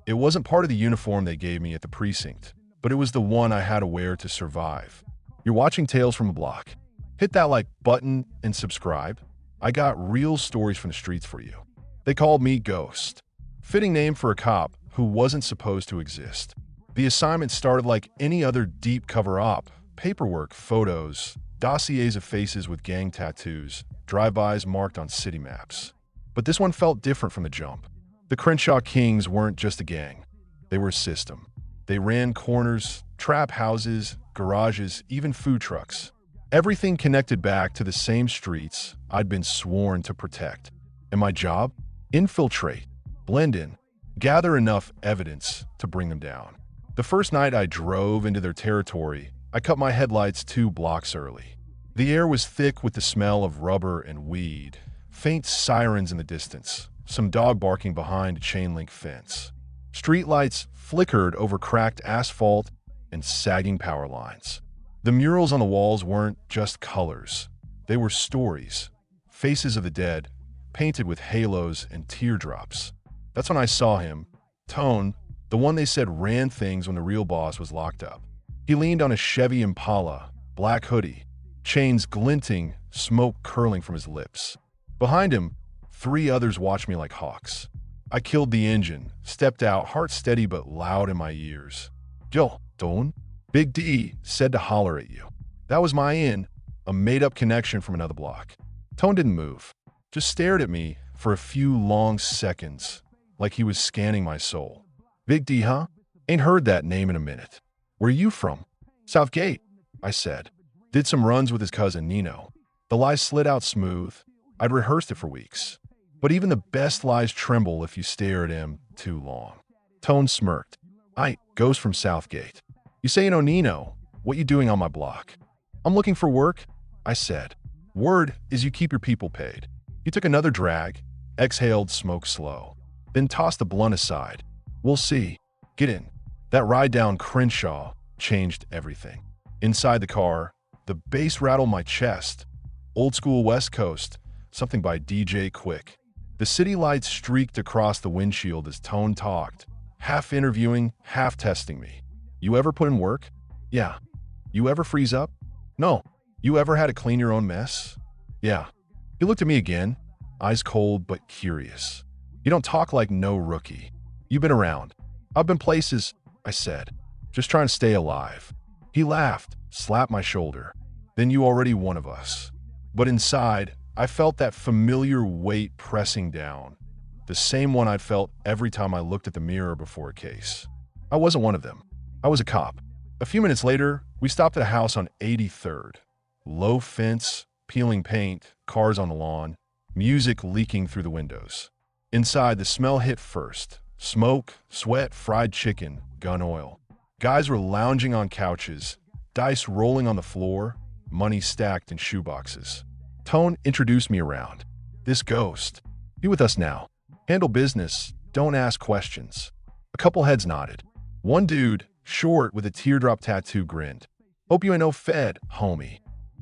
It wasn't part of the uniform they gave me at the precinct, but it was the one I had to wear to survive. You're watching Tales from the Block. Hit that like button and subscribe. I got real stories from the streets for you. They called me Ghost. Fitting name for a cop who wasn't supposed to exist. The assignment started like any other deep cover-up. Paperwork, photos, dossiers of faces with gang tattoos, drive-bys marked on city maps. But this one felt different from the jump. The Crenshaw Kings weren't just a gang. They were a system. They ran corners, trap houses, garages, even food trucks. Everything connected back to the same streets I'd been sworn to protect. And my job? Infiltrate, blend in, gather enough evidence to bring them down. The first night I drove into their territory, I cut my headlights 2 blocks early. The air was thick with the smell of rubber and weed, faint sirens in the distance, some dog barking behind a chain-link fence. Streetlights flickered over cracked asphalt and sagging power lines. The murals on the walls weren't just colors. They were stories, faces of the dead, painted with halos and teardrops. That's when I saw him, Tone, the one they said ran things when the real boss was locked up. He leaned on a Chevy Impala, black hoodie, chains glinting, smoke curling from his lips. Behind him, 3 others watched me like hawks. I killed the engine, stepped out, heart steady but loud in my ears. Yo, Tone? Big D said to holler at you. That was my in, a made-up connection from another block. Tone didn't move, just stared at me for a few long seconds, like he was scanning my soul. Big D, huh? Ain't heard that name in a minute. Where you from? Southgate, I said. Did some runs with his cousin Nino. The lie slid out smooth. I'd rehearsed it for weeks. But even the best lies tremble if you stare at him too long. Tone smirked. I, Ghost from Southgate. You say you know Nino. What you doing on my block? I'm looking for work, I said. Word is you keep your people paid. He took another drag, exhaled smoke slow, then tossed the blunt aside. We'll see. Get in. That ride down Crenshaw changed everything. Inside the car, the bass rattled my chest. Old school West Coast, something by DJ Quick. The city lights streaked across the windshield as Tone talked, half interviewing, half testing me. You ever put in work? Yeah. You ever freeze up? No. You ever had to clean your own mess? Yeah. He looked at me again, eyes cold but curious. You don't talk like no rookie. You've been around. I've been places, I said, just trying to stay alive. He laughed, slapped my shoulder. Then you already one of us. But inside, I felt that familiar weight pressing down, the same one I'd felt every time I looked at the mirror before a case. I wasn't one of them. I was a cop. A few minutes later, we stopped at a house on 83rd. Low fence, peeling paint, cars on the lawn, music leaking through the windows. Inside, the smell hit first. Smoke, sweat, fried chicken, gun oil. Guys were lounging on couches, dice rolling on the floor, money stacked in shoeboxes. Tone introduced me around. This Ghost. Be with us now. Handle business, don't ask questions. A couple heads nodded. One dude, short with a teardrop tattoo, grinned. Hope you ain't no Fed, homie.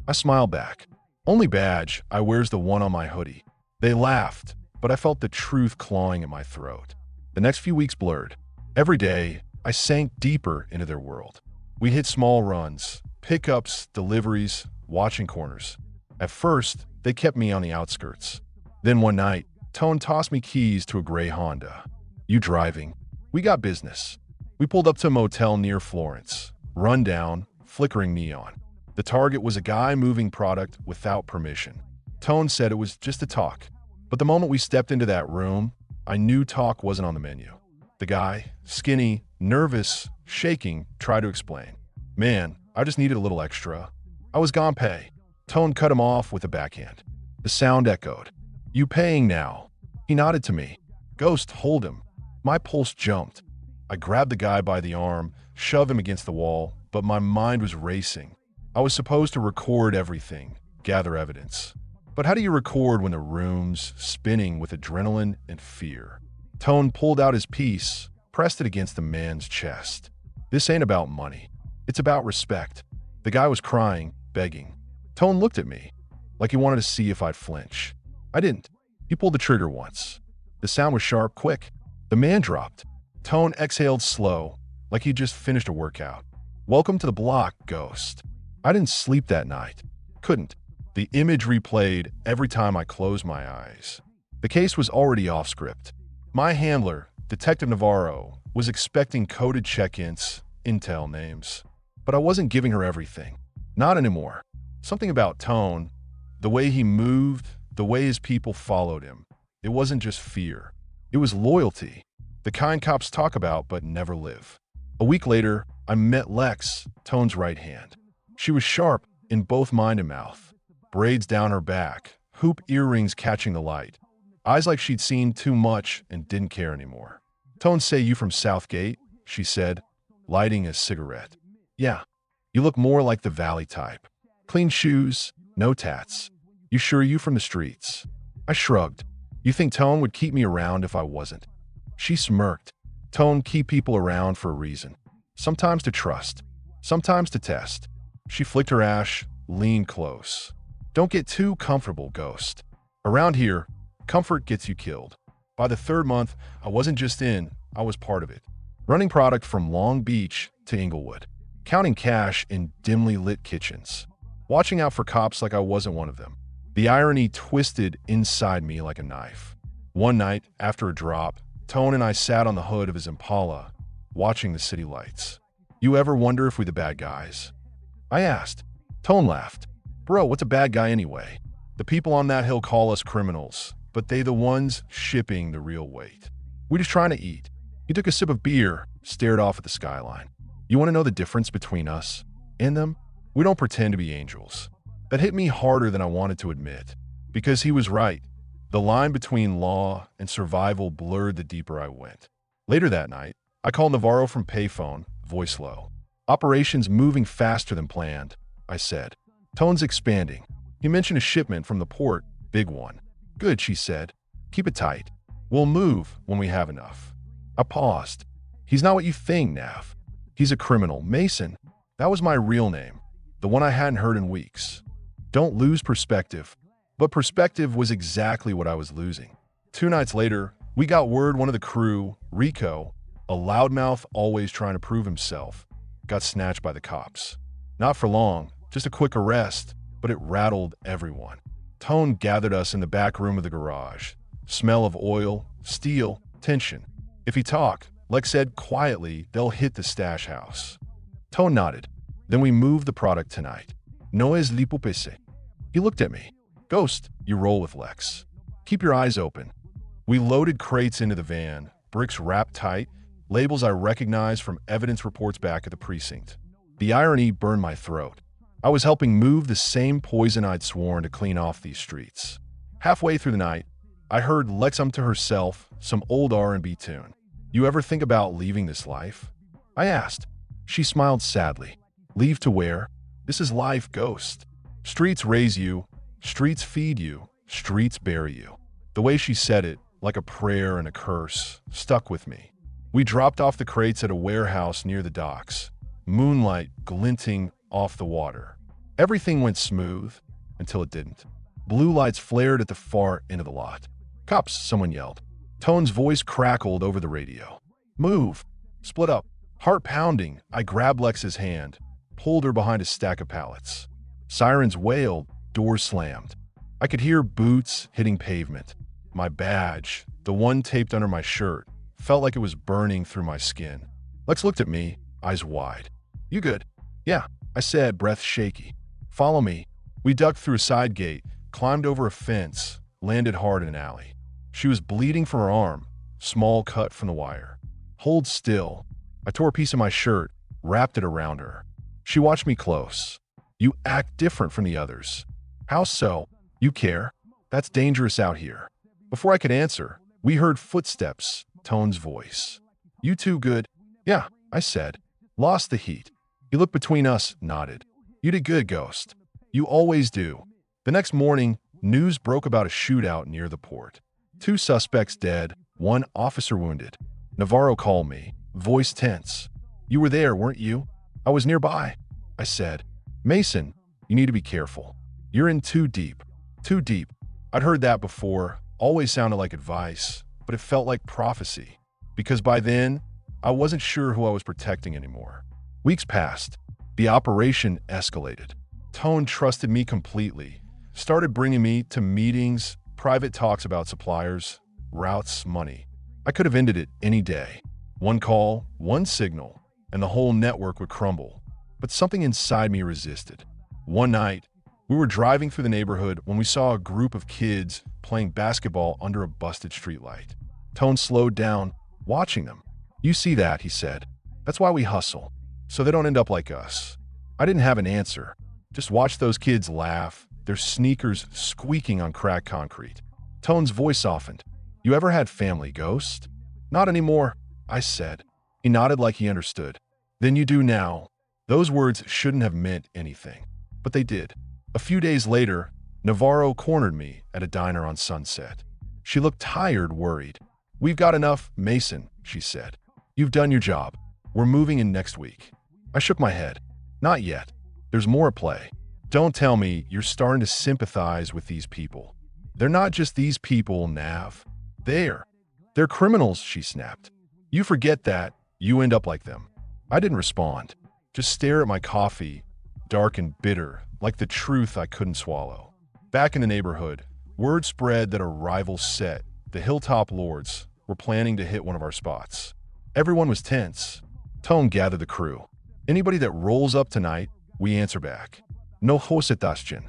I smiled back. Only badge I wear's the one on my hoodie. They laughed, but I felt the truth clawing at my throat. The next few weeks blurred. Every day, I sank deeper into their world. We hit small runs, pickups, deliveries, watching corners. At first, they kept me on the outskirts. Then one night, Tone tossed me keys to a gray Honda. You driving? We got business. We pulled up to a motel near Florence. Run down, flickering neon. The target was a guy moving product without permission. Tone said it was just a talk. But the moment we stepped into that room, I knew talk wasn't on the menu. The guy, skinny, nervous, shaking, tried to explain. Man, I just needed a little extra. I was gone pay. Tone cut him off with a backhand. The sound echoed. You paying now? He nodded to me. Ghost, hold him. My pulse jumped. I grabbed the guy by the arm, shoved him against the wall, but my mind was racing. I was supposed to record everything, gather evidence. But how do you record when the room's spinning with adrenaline and fear? Tone pulled out his piece, pressed it against the man's chest. This ain't about money. It's about respect. The guy was crying, begging. Tone looked at me, like he wanted to see if I'd flinch. I didn't. He pulled the trigger once. The sound was sharp, quick. The man dropped. Tone exhaled slow, like he'd just finished a workout. Welcome to the block, Ghost. I didn't sleep that night. Couldn't. The image replayed every time I closed my eyes. The case was already off script. My handler, Detective Navarro, was expecting coded check-ins, intel names. But I wasn't giving her everything. Not anymore. Something about Tone, the way he moved, the way his people followed him. It wasn't just fear. It was loyalty. The kind cops talk about but never live. A week later, I met Lex, Tone's right hand. She was sharp in both mind and mouth. Braids down her back, hoop earrings catching the light. Eyes like she'd seen too much and didn't care anymore. Tone, say you from Southgate, she said, lighting a cigarette. Yeah, you look more like the Valley type. Clean shoes, no tats. You sure you from the streets? I shrugged. You think Tone would keep me around if I wasn't? She smirked. Tone keep people around for a reason. Sometimes to trust, sometimes to test. She flicked her ash, leaned close. Don't get too comfortable, Ghost. Around here, comfort gets you killed. By the third month, I wasn't just in, I was part of it. Running product from Long Beach to Inglewood. Counting cash in dimly lit kitchens. Watching out for cops like I wasn't one of them. The irony twisted inside me like a knife. One night, after a drop, Tone and I sat on the hood of his Impala, watching the city lights. You ever wonder if we're the bad guys? I asked. Tone laughed. Bro, what's a bad guy anyway? The people on that hill call us criminals, but they the ones shipping the real weight. We just trying to eat. He took a sip of beer, stared off at the skyline. You want to know the difference between us and them? We don't pretend to be angels. That hit me harder than I wanted to admit, because he was right. The line between law and survival blurred the deeper I went. Later that night, I called Navarro from payphone, voice low. Operations moving faster than planned, I said. Tone's expanding. He mentioned a shipment from the port, big one. Good, she said. Keep it tight. We'll move when we have enough. I paused. He's not what you think, Nav. He's a criminal. Mason. That was my real name, the one I hadn't heard in weeks. Don't lose perspective. But perspective was exactly what I was losing. 2 nights later, we got word one of the crew, Rico, a loudmouth always trying to prove himself, got snatched by the cops. Not for long, just a quick arrest, but it rattled everyone. Tone gathered us in the back room of the garage. Smell of oil, steel, tension. If he talked, Lex said quietly, they'll hit the stash house. Tone nodded. Then we moved the product tonight. No es l'hypothèse. He looked at me. Ghost, you roll with Lex. Keep your eyes open. We loaded crates into the van, bricks wrapped tight, labels I recognized from evidence reports back at the precinct. The irony burned my throat. I was helping move the same poison I'd sworn to clean off these streets. Halfway through the night, I heard Lex to herself, some old R&B tune. You ever think about leaving this life? I asked. She smiled sadly. Leave to where? This is life, Ghost. Streets raise you, streets feed you, streets bury you. The way she said it, like a prayer and a curse, stuck with me. We dropped off the crates at a warehouse near the docks, moonlight glinting off the water. Everything went smooth until it didn't. Blue lights flared at the far end of the lot. Cops, someone yelled. Tone's voice crackled over the radio. Move. Split up. Heart pounding, I grabbed Lex's hand, pulled her behind a stack of pallets. Sirens wailed, doors slammed. I could hear boots hitting pavement. My badge, the one taped under my shirt, felt like it was burning through my skin. Lex looked at me, eyes wide. You good? Yeah, I said, breath shaky. Follow me. We ducked through a side gate, climbed over a fence, landed hard in an alley. She was bleeding from her arm, small cut from the wire. Hold still. I tore a piece of my shirt, wrapped it around her. She watched me close. You act different from the others. How so? You care? That's dangerous out here. Before I could answer, we heard footsteps, Tone's voice. You two good? Yeah, I said. Lost the heat. He looked between us, nodded. You did good, Ghost. You always do. The next morning, news broke about a shootout near the port. 2 suspects dead, 1 officer wounded. Navarro called me, voice tense. You were there, weren't you? I was nearby. I said, Mason, you need to be careful. You're in too deep. Too deep. I'd heard that before, always sounded like advice, but it felt like prophecy. Because by then, I wasn't sure who I was protecting anymore. Weeks passed. The operation escalated. Tone trusted me completely, started bringing me to meetings, private talks about suppliers, routes, money. I could have ended it any day. One call, one signal, and the whole network would crumble. But something inside me resisted. One night, we were driving through the neighborhood when we saw a group of kids playing basketball under a busted streetlight. Tone slowed down, watching them. "You see that," he said. "That's why we hustle, so they don't end up like us." I didn't have an answer. Just watch those kids laugh, their sneakers squeaking on cracked concrete. Tone's voice softened. "You ever had family ghosts?" "Not anymore," I said. He nodded like he understood. "Then you do now." Those words shouldn't have meant anything, but they did. A few days later, Navarro cornered me at a diner on Sunset. She looked tired, worried. "We've got enough, Mason," she said. "You've done your job. We're moving in next week." I shook my head. "Not yet. There's more at play." "Don't tell me you're starting to sympathize with these people." "They're not just these people, Nav. They're criminals," she snapped. "You forget that, you end up like them." I didn't respond, just stare at my coffee, dark and bitter, like the truth I couldn't swallow. Back in the neighborhood, word spread that a rival set, the Hilltop Lords, were planning to hit one of our spots. Everyone was tense. Tone gathered the crew. "Anybody that rolls up tonight, we answer back. No hosetastion.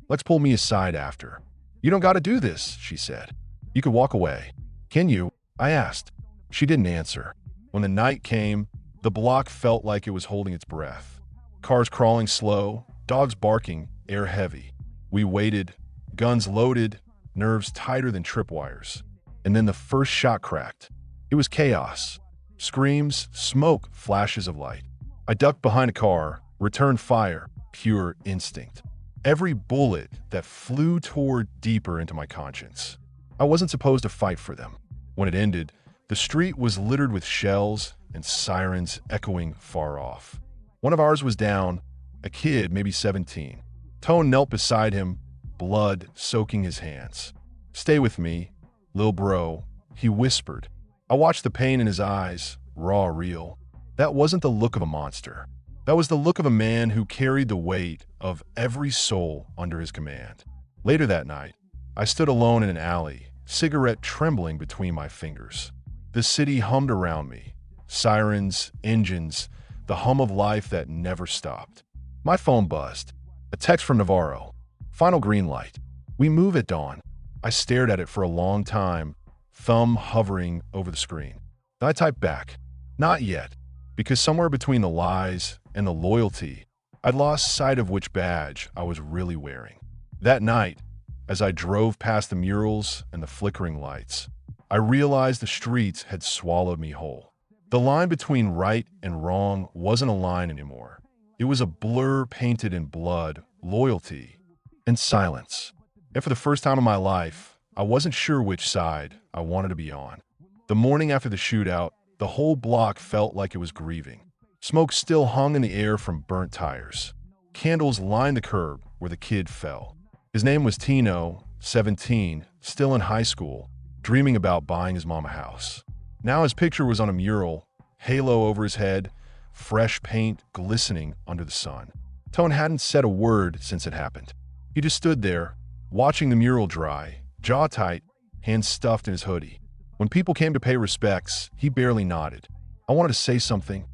Let's pull me aside after." "You don't gotta do this," she said. "You could walk away." "Can you?" I asked. She didn't answer. When the night came, the block felt like it was holding its breath. Cars crawling slow, dogs barking, air heavy. We waited, guns loaded, nerves tighter than tripwires. And then the first shot cracked. It was chaos. Screams, smoke, flashes of light. I ducked behind a car, returned fire, pure instinct. Every bullet that flew tore deeper into my conscience. I wasn't supposed to fight for them. When it ended, the street was littered with shells and sirens echoing far off. One of ours was down, a kid, maybe 17. Tone knelt beside him, blood soaking his hands. "Stay with me, lil bro," he whispered. I watched the pain in his eyes, raw, real. That wasn't the look of a monster. That was the look of a man who carried the weight of every soul under his command. Later that night, I stood alone in an alley, cigarette trembling between my fingers. The city hummed around me. Sirens, engines, the hum of life that never stopped. My phone buzzed. A text from Navarro. "Final green light. We move at dawn." I stared at it for a long time, thumb hovering over the screen. Then I typed back, "Not yet," because somewhere between the lies and the loyalty, I'd lost sight of which badge I was really wearing. That night, as I drove past the murals and the flickering lights, I realized the streets had swallowed me whole. The line between right and wrong wasn't a line anymore. It was a blur painted in blood, loyalty, and silence. And for the first time in my life, I wasn't sure which side I wanted to be on. The morning after the shootout, the whole block felt like it was grieving. Smoke still hung in the air from burnt tires. Candles lined the curb where the kid fell. His name was Tino, 17, still in high school, dreaming about buying his mom a house. Now his picture was on a mural, halo over his head, fresh paint glistening under the sun. Tone hadn't said a word since it happened. He just stood there, watching the mural dry, jaw tight, hands stuffed in his hoodie. When people came to pay respects, he barely nodded. I wanted to say something,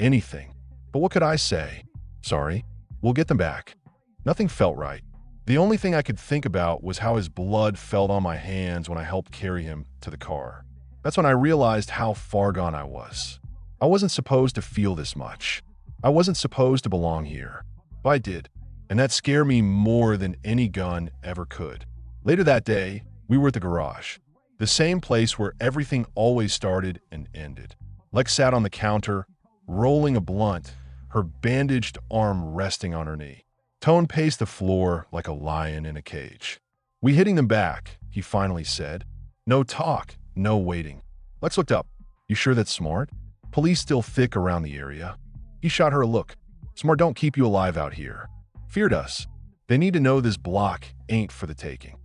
anything. But what could I say? "Sorry, we'll get them back." Nothing felt right. The only thing I could think about was how his blood felt on my hands when I helped carry him to the car. That's when I realized how far gone I was. I wasn't supposed to feel this much. I wasn't supposed to belong here. But I did, and that scared me more than any gun ever could. Later that day, we were at the garage, the same place where everything always started and ended. Lex sat on the counter, rolling a blunt, her bandaged arm resting on her knee. Tone paced the floor like a lion in a cage. "We hitting them back," he finally said. No talk, no waiting. Lex looked up. "You sure that's smart? Police still thick around the area." He shot her a look. "Smart don't keep you alive out here. Feared us. They need to know this block ain't for the taking."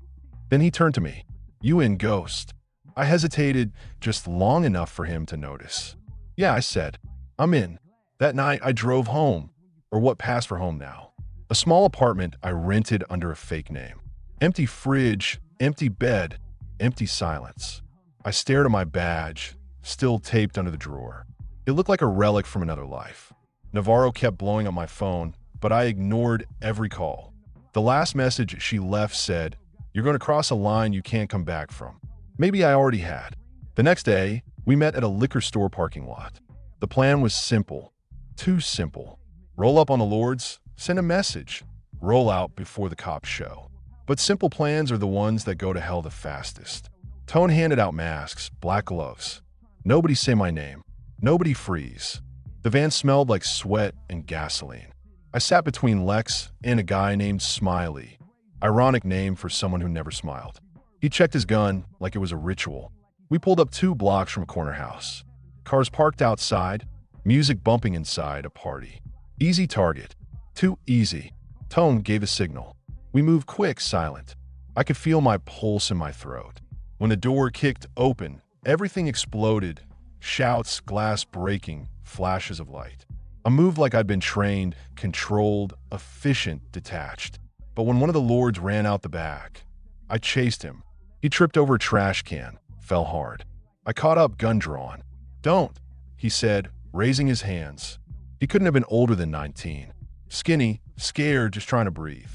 Then he turned to me. "You in Ghost." I hesitated just long enough for him to notice. Yeah, I said. I'm in. That night, I drove home, or what passed for home now. A small apartment I rented under a fake name. Empty fridge, empty bed, empty silence. I stared at my badge, still taped under the drawer. It looked like a relic from another life. Navarro kept blowing up my phone, but I ignored every call. The last message she left said, "You're going to cross a line you can't come back from." Maybe I already had. The next day, we met at a liquor store parking lot. The plan was simple. Too simple. Roll up on the Lords, send a message, roll out before the cops show. But simple plans are the ones that go to hell the fastest. Tone handed out masks, black gloves. Nobody say my name. Nobody freeze. The van smelled like sweat and gasoline. I sat between Lex and a guy named Smiley. Ironic name for someone who never smiled. He checked his gun like it was a ritual. We pulled up 2 blocks from a corner house. Cars parked outside, music bumping inside a party. Easy target. Too easy. Tone gave a signal. We moved quick, silent. I could feel my pulse in my throat. When the door kicked open, everything exploded. Shouts, glass breaking, flashes of light. I moved like I'd been trained, controlled, efficient, detached. But when one of the Lords ran out the back, I chased him. He tripped over a trash can, fell hard. I caught up, gun drawn. "Don't," he said, raising his hands. He couldn't have been older than 19. Skinny, scared, just trying to breathe.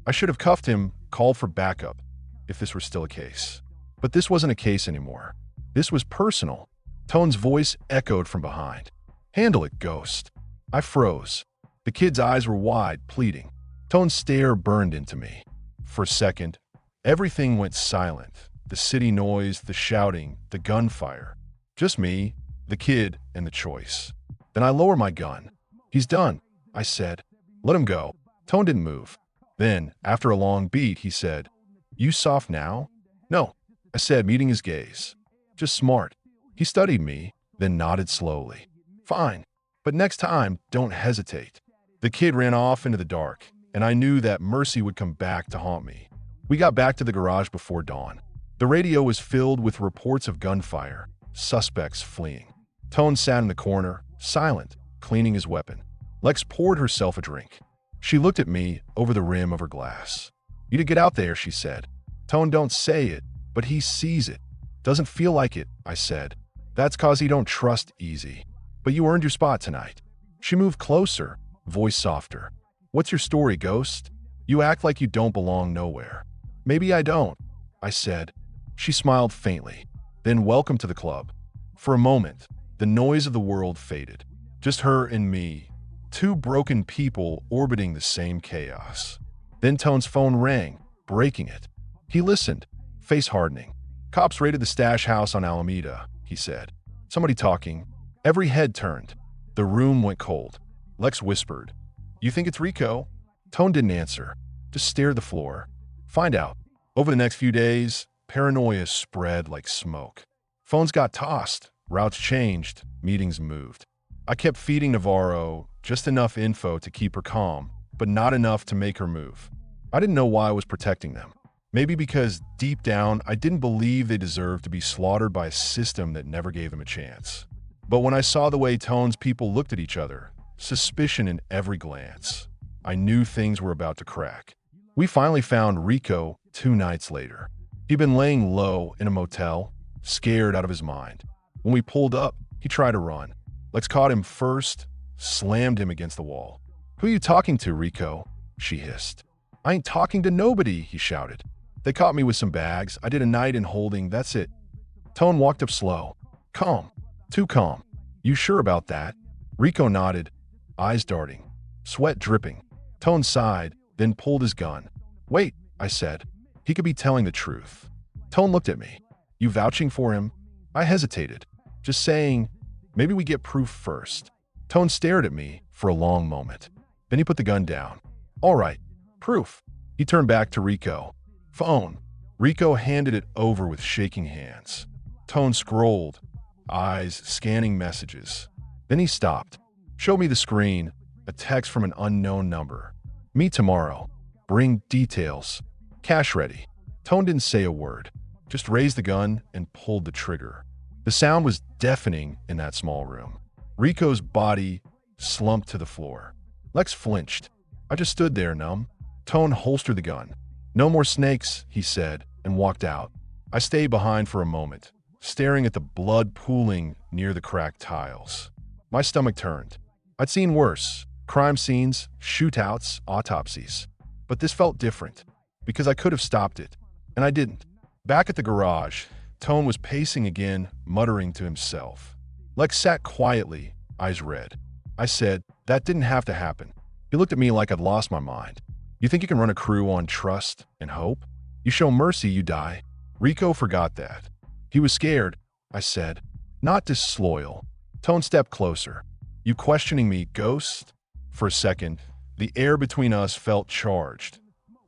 I should have cuffed him, called for backup, if this were still a case. But this wasn't a case anymore. This was personal. Tone's voice echoed from behind. "Handle it, Ghost." I froze. The kid's eyes were wide, pleading. Tone's stare burned into me. For a second, everything went silent. The city noise, the shouting, the gunfire. Just me, the kid, and the choice. Then I lowered my gun. "He's done," I said. "Let him go." Tone didn't move. Then, after a long beat, he said, "You soft now?" "No," I said, meeting his gaze. "Just smart." He studied me, then nodded slowly. "Fine. But next time, don't hesitate." The kid ran off into the dark, and I knew that mercy would come back to haunt me. We got back to the garage before dawn. The radio was filled with reports of gunfire, suspects fleeing. Tone sat in the corner, silent, cleaning his weapon. Lex poured herself a drink. She looked at me over the rim of her glass. "You to get out there," she said. "Tone don't say it, but he sees it. Doesn't feel like it," I said. "That's 'cause he don't trust easy. But you earned your spot tonight." She moved closer, voice softer. "What's your story, Ghost? You act like you don't belong nowhere." "Maybe I don't," I said. She smiled faintly. Then welcome to the club. For a moment, the noise of the world faded. Just her and me, 2 broken people orbiting the same chaos. Then Tone's phone rang, breaking it. He listened, face hardening. "Cops raided the stash house on Alameda," he said. "Somebody talking." Every head turned. The room went cold. Lex whispered, "You think it's Rico?" Tone didn't answer, just stared at the floor. "Find out." Over the next few days, paranoia spread like smoke. Phones got tossed, routes changed, meetings moved. I kept feeding Navarro just enough info to keep her calm, but not enough to make her move. I didn't know why I was protecting them. Maybe because deep down, I didn't believe they deserved to be slaughtered by a system that never gave them a chance. But when I saw the way Tone's people looked at each other, suspicion in every glance, I knew things were about to crack. We finally found Rico 2 nights later. He'd been laying low in a motel, scared out of his mind. When we pulled up, he tried to run. Lex caught him first, slammed him against the wall. "Who are you talking to, Rico?" she hissed. "I ain't talking to nobody," he shouted. "They caught me with some bags. I did a night in holding, that's it." Tone walked up slow. "Calm. Too calm. You sure about that?" Rico nodded, eyes darting, sweat dripping. Tone sighed, then pulled his gun. "Wait," I said. "He could be telling the truth." Tone looked at me. "You vouching for him?" I hesitated. "Just saying, maybe we get proof first." Tone stared at me for a long moment. Then he put the gun down. "All right, proof." He turned back to Rico. "Phone." Rico handed it over with shaking hands. Tone scrolled, eyes scanning messages. Then he stopped. "Show me the screen. A text from an unknown number. Meet tomorrow. Bring details. Cash ready." Tone didn't say a word, just raised the gun and pulled the trigger. The sound was deafening in that small room. Rico's body slumped to the floor. Lex flinched. I just stood there, numb. Tone holstered the gun. "No more snakes," he said, and walked out. I stayed behind for a moment, staring at the blood pooling near the cracked tiles. My stomach turned. I'd seen worse. Crime scenes, shootouts, autopsies. But this felt different, because I could have stopped it, and I didn't. Back at the garage, Tone was pacing again, muttering to himself. Lex sat quietly, eyes red. I said, "That didn't have to happen." He looked at me like I'd lost my mind. "You think you can run a crew on trust and hope? You show mercy, you die." Rico forgot that. He was scared, I said. "Not disloyal." Tone stepped closer. "You questioning me, ghost?" For a second, the air between us felt charged,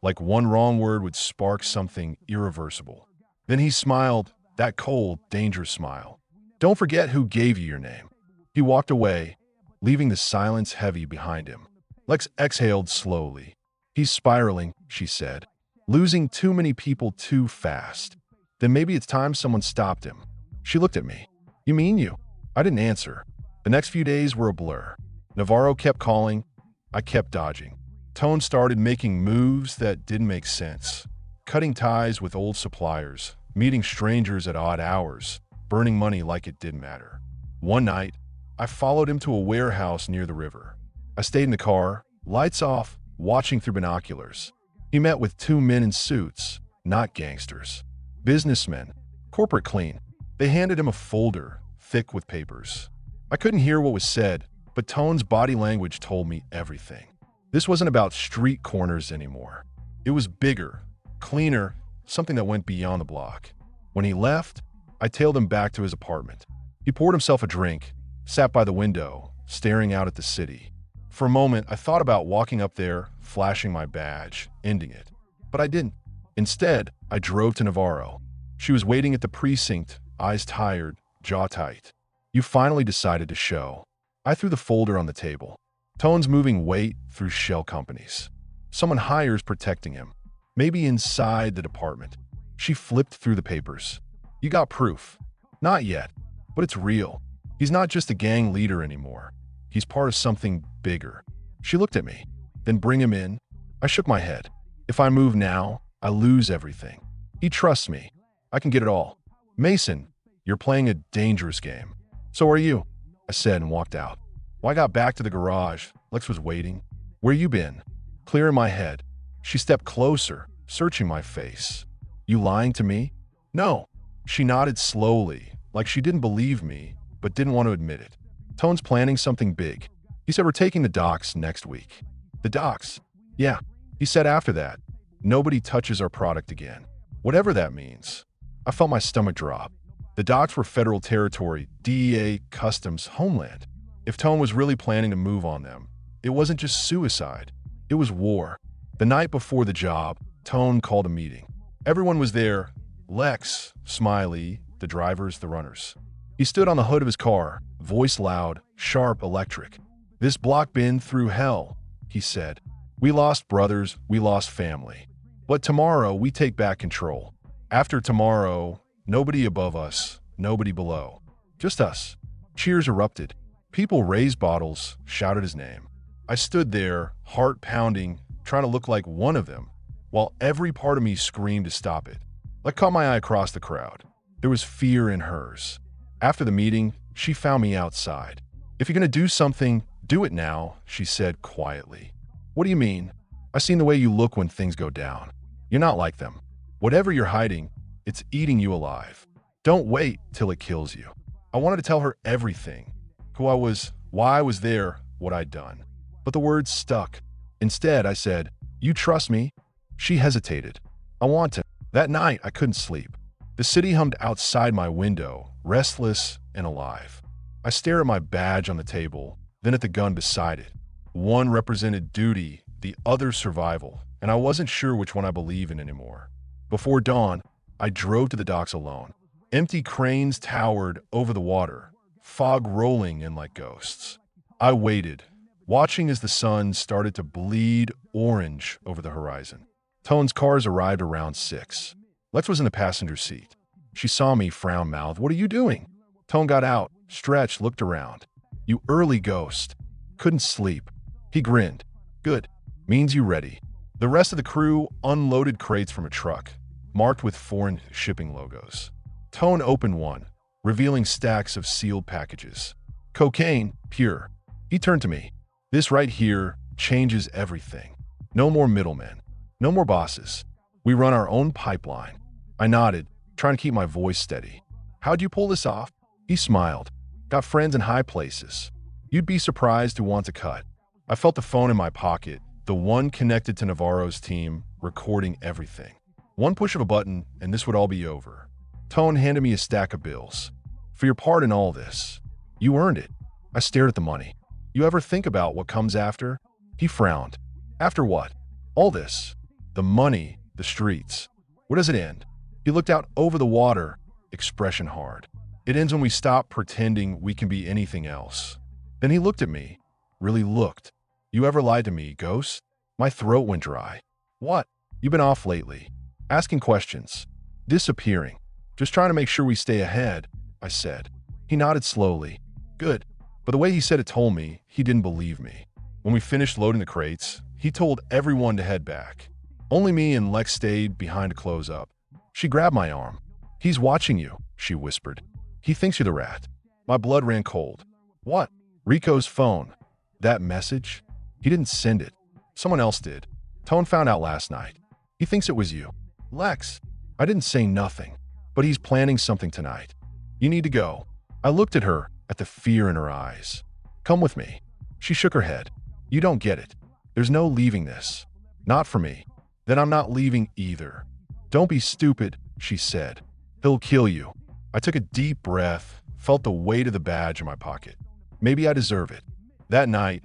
like one wrong word would spark something irreversible. Then he smiled, that cold, dangerous smile. "Don't forget who gave you your name." He walked away, leaving the silence heavy behind him. Lex exhaled slowly. "He's spiraling," she said. "Losing too many people too fast. Then maybe it's time someone stopped him." She looked at me. "You mean you?" I didn't answer. The next few days were a blur. Navarro kept calling. I kept dodging. Tone started making moves that didn't make sense. Cutting ties with old suppliers, meeting strangers at odd hours, burning money like it didn't matter. One night, I followed him to a warehouse near the river. I stayed in the car, lights off, watching through binoculars. He met with two men in suits, not gangsters. Businessmen, corporate clean. They handed him a folder, thick with papers. I couldn't hear what was said, but Tone's body language told me everything. This wasn't about street corners anymore. It was bigger, cleaner, something that went beyond the block. When he left, I tailed him back to his apartment. He poured himself a drink, sat by the window, staring out at the city. For a moment, I thought about walking up there, flashing my badge, ending it. But I didn't. Instead, I drove to Navarro. She was waiting at the precinct, eyes tired, jaw tight. "You finally decided to show." I threw the folder on the table. Tone's moving weight through shell companies. Someone hires protecting him. Maybe inside the department. She flipped through the papers. "You got proof." "Not yet, but it's real. He's not just a gang leader anymore. He's part of something bigger." She looked at me. "Then bring him in." I shook my head. "If I move now, I lose everything." "He trusts me. I can get it all." "Mason, you're playing a dangerous game." "So are you," I said and walked out. When I got back to the garage, Lex was waiting. "Where you been?" Clear in my head. She stepped closer, searching my face. "You lying to me?" "No." She nodded slowly, like she didn't believe me, but didn't want to admit it. "Tone's planning something big. He said we're taking the docks next week." "The docks?" "Yeah." He said after that, "Nobody touches our product again." Whatever that means. I felt my stomach drop. The docks were federal territory, DEA, Customs, Homeland. If Tone was really planning to move on them, it wasn't just suicide. It was war. The night before the job, Tone called a meeting. Everyone was there. Lex, Smiley, the drivers, the runners. He stood on the hood of his car, voice loud, sharp, electric. "This block been through hell," he said. "We lost brothers, we lost family. But tomorrow we take back control. After tomorrow, nobody above us, nobody below. Just us." Cheers erupted. People raised bottles, shouted his name. I stood there, heart pounding, trying to look like one of them, while every part of me screamed to stop it. I caught my eye across the crowd. There was fear in hers. After the meeting, she found me outside. "If you're gonna do something, do it now," she said quietly. "What do you mean?" "I seen the way you look when things go down. You're not like them. Whatever you're hiding, it's eating you alive. Don't wait till it kills you." I wanted to tell her everything. Who I was, why I was there, what I'd done. But the words stuck. Instead, I said, "You trust me?" She hesitated. "I want to." That night, I couldn't sleep. The city hummed outside my window, restless and alive. I stared at my badge on the table, then at the gun beside it. One represented duty, the other survival, and I wasn't sure which one I believe in anymore. Before dawn, I drove to the docks alone. Empty cranes towered over the water, fog rolling in like ghosts. I waited, watching as the sun started to bleed orange over the horizon. Tone's cars arrived around 6. Lex was in the passenger seat. She saw me, frown-mouthed. "What are you doing?" Tone got out, stretched, looked around. You early ghost. Couldn't sleep. He grinned. Good. Means you ready. The rest of the crew unloaded crates from a truck, marked with foreign shipping logos. Tone opened one, revealing stacks of sealed packages. Cocaine, pure. He turned to me. This right here changes everything. No more middlemen. No more bosses. We run our own pipeline. I nodded, trying to keep my voice steady. How'd you pull this off? He smiled. Got friends in high places. You'd be surprised who wants a cut. I felt the phone in my pocket, the one connected to Navarro's team, recording everything. One push of a button, and this would all be over. Tone handed me a stack of bills. For your part in all this. You earned it. I stared at the money. You ever think about what comes after? He frowned. After what? All this. The money, the streets. Where does it end? He looked out over the water, expression hard. It ends when we stop pretending we can be anything else. Then he looked at me. Really looked. You ever lied to me, Ghost? My throat went dry. What? You've been off lately. Asking questions. Disappearing. Just trying to make sure we stay ahead, I said. He nodded slowly. Good. But the way he said it told me he didn't believe me. When we finished loading the crates, he told everyone to head back. Only me and Lex stayed behind to close up. She grabbed my arm. He's watching you, she whispered. He thinks you're the rat. My blood ran cold. What? Rico's phone. That message? He didn't send it. Someone else did. Tone found out last night. He thinks it was you. Lex. I didn't say nothing, but he's planning something tonight. You need to go. I looked at her, at the fear in her eyes. Come with me. She shook her head. You don't get it. There's no leaving this. Not for me. Then I'm not leaving either. Don't be stupid, she said. He'll kill you. I took a deep breath, felt the weight of the badge in my pocket. Maybe I deserve it. That night,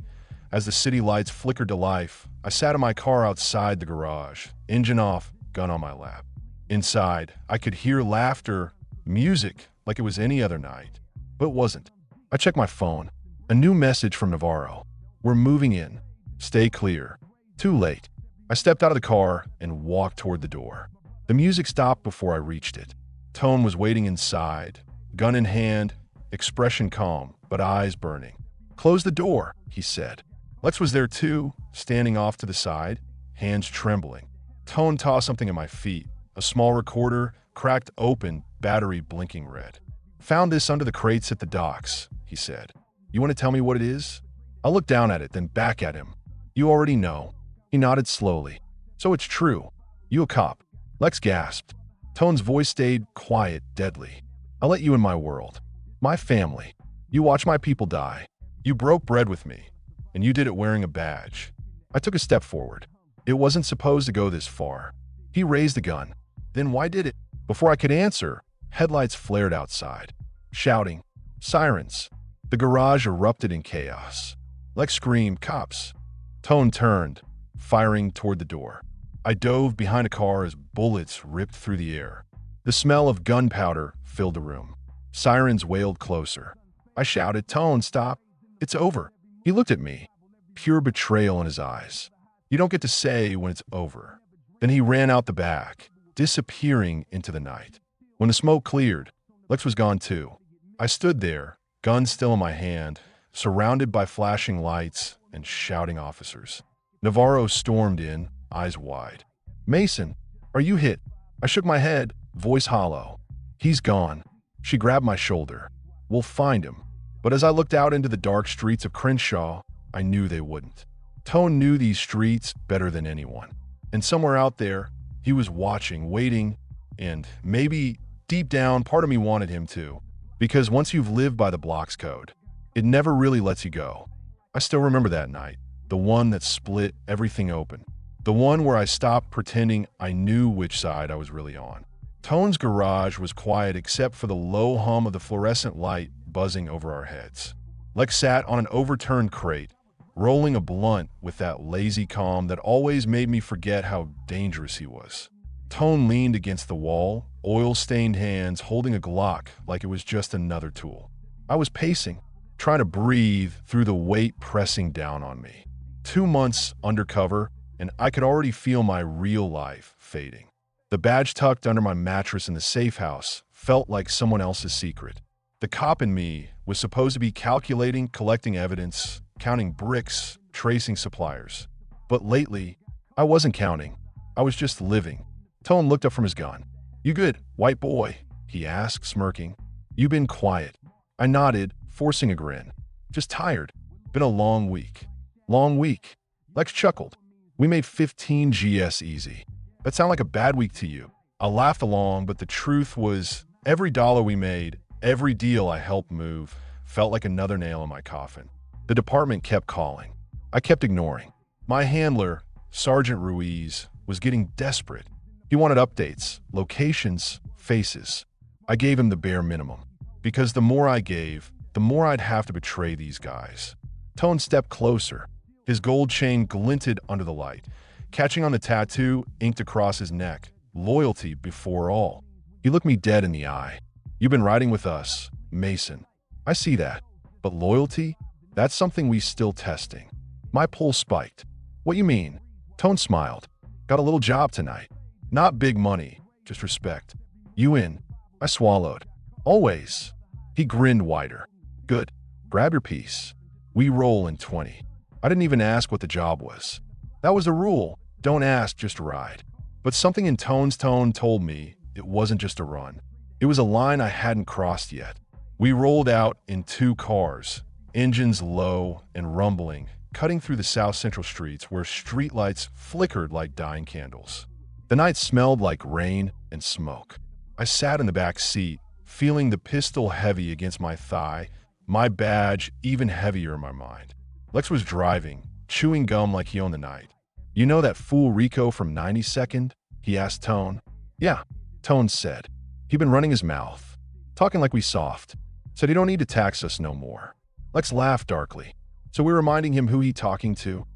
as the city lights flickered to life, I sat in my car outside the garage, engine off, gun on my lap. Inside, I could hear laughter, music, like it was any other night. But it wasn't. I checked my phone. A new message from Navarro. We're moving in. Stay clear. Too late. I stepped out of the car and walked toward the door. The music stopped before I reached it. Tone was waiting inside, gun in hand, expression calm, but eyes burning. Close the door, he said. Lex was there too, standing off to the side, hands trembling. Tone tossed something at my feet, a small recorder, cracked open, battery blinking red. Found this under the crates at the docks, he said. You want to tell me what it is? I looked down at it, then back at him. You already know. He nodded slowly. So it's true. You a cop. Lex gasped. Tone's voice stayed quiet, deadly. I let you in my world. My family. You watch my people die. You broke bread with me, and you did it wearing a badge. I took a step forward. It wasn't supposed to go this far. He raised the gun. Then why did it? Before I could answer, headlights flared outside. Shouting. Sirens. The garage erupted in chaos. Lex screamed, cops. Tone turned, firing toward the door. I dove behind a car as bullets ripped through the air. The smell of gunpowder filled the room. Sirens wailed closer. I shouted, Tone, stop. It's over. He looked at me, pure betrayal in his eyes. You don't get to say when it's over. Then he ran out the back, disappearing into the night. When the smoke cleared, Lex was gone too. I stood there, gun still in my hand, surrounded by flashing lights and shouting officers. Navarro stormed in, eyes wide. Mason, are you hit? I shook my head, voice hollow. He's gone. She grabbed my shoulder. We'll find him. But as I looked out into the dark streets of Crenshaw, I knew they wouldn't. Tone knew these streets better than anyone. And somewhere out there, he was watching, waiting, and maybe deep down, part of me wanted him to. Because once you've lived by the block's code, it never really lets you go. I still remember that night, the one that split everything open. The one where I stopped pretending I knew which side I was really on. Tone's garage was quiet except for the low hum of the fluorescent light buzzing over our heads. Lex sat on an overturned crate, rolling a blunt with that lazy calm that always made me forget how dangerous he was. Tone leaned against the wall, oil-stained hands holding a Glock like it was just another tool. I was pacing, trying to breathe through the weight pressing down on me. 2 months undercover, and I could already feel my real life fading. The badge tucked under my mattress in the safe house felt like someone else's secret. The cop in me was supposed to be calculating, collecting evidence, counting bricks, tracing suppliers. But lately, I wasn't counting. I was just living. Tone looked up from his gun. "You good, white boy?" he asked, smirking. "You been quiet." I nodded, forcing a grin. "Just tired. Been a long week." "Long week?" Lex chuckled. "We made 15 GS easy. That sound like a bad week to you." I laughed along, but the truth was, every dollar we made, every deal I helped move, felt like another nail in my coffin. The department kept calling. I kept ignoring. My handler, Sergeant Ruiz, was getting desperate. He wanted updates, locations, faces. I gave him the bare minimum, because the more I gave, the more I'd have to betray these guys. Tone stepped closer. His gold chain glinted under the light, catching on the tattoo inked across his neck, loyalty before all. He looked me dead in the eye. "You've been riding with us, Mason. I see that. But loyalty? That's something we still testing." My pulse spiked. "What you mean?" Tone smiled. "Got a little job tonight. Not big money, just respect." "You in?" I swallowed. "Always." He grinned wider. "Good. Grab your piece. We roll in 20. I didn't even ask what the job was. That was the rule. Don't ask, just ride. But something in Tone's tone told me it wasn't just a run. It was a line I hadn't crossed yet. We rolled out in 2 cars, engines low and rumbling, cutting through the south central streets where streetlights flickered like dying candles. The night smelled like rain and smoke. I sat in the back seat, feeling the pistol heavy against my thigh, my badge even heavier in my mind. Lex was driving, chewing gum like he owned the night. "You know that fool Rico from 92nd? He asked Tone. "Yeah," Tone said. He'd been running his mouth, talking like we soft. Said he don't need to tax us no more. Lex laughed darkly. "So we're reminding him who he talking to?"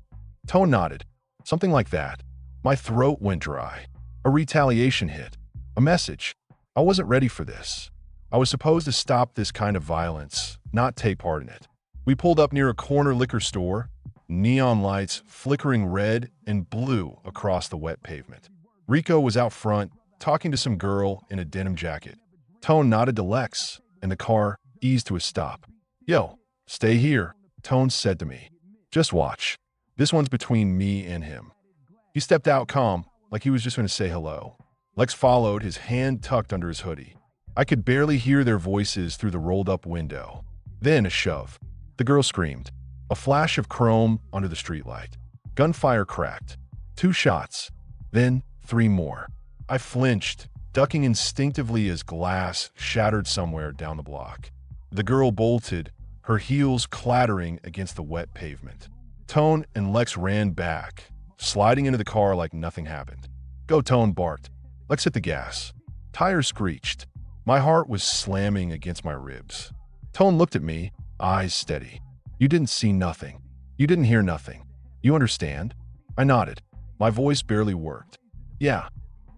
Tone nodded. "Something like that." My throat went dry. A retaliation hit. A message. I wasn't ready for this. I was supposed to stop this kind of violence, not take part in it. We pulled up near a corner liquor store, neon lights flickering red and blue across the wet pavement. Rico was out front, talking to some girl in a denim jacket. Tone nodded to Lex, and the car eased to a stop. "Yo, stay here," Tone said to me. "Just watch. This one's between me and him." He stepped out calm, like he was just going to say hello. Lex followed, his hand tucked under his hoodie. I could barely hear their voices through the rolled-up window. Then a shove. The girl screamed. A flash of chrome under the streetlight. Gunfire cracked. 2 shots. Then 3 more. I flinched, ducking instinctively as glass shattered somewhere down the block. The girl bolted, her heels clattering against the wet pavement. Tone and Lex ran back, sliding into the car like nothing happened. "Go," Tone barked. Lex hit the gas. Tires screeched. My heart was slamming against my ribs. Tone looked at me, eyes steady. "You didn't see nothing. You didn't hear nothing. You understand?" I nodded. My voice barely worked. "Yeah,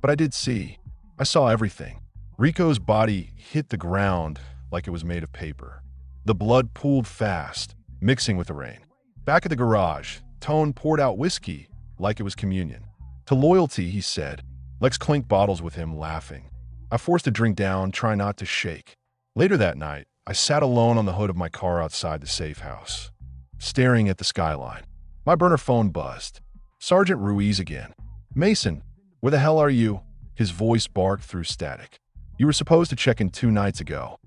but I did see. I saw everything." Rico's body hit the ground like it was made of paper. The blood pooled fast, mixing with the rain. Back at the garage, Tone poured out whiskey like it was communion. "To loyalty," he said. Lex clinked bottles with him, laughing. I forced a drink down, trying not to shake. Later that night, I sat alone on the hood of my car outside the safe house, staring at the skyline. My burner phone buzzed. Sergeant Ruiz again. "Mason, where the hell are you?" His voice barked through static. "You were supposed to check in 2 nights ago."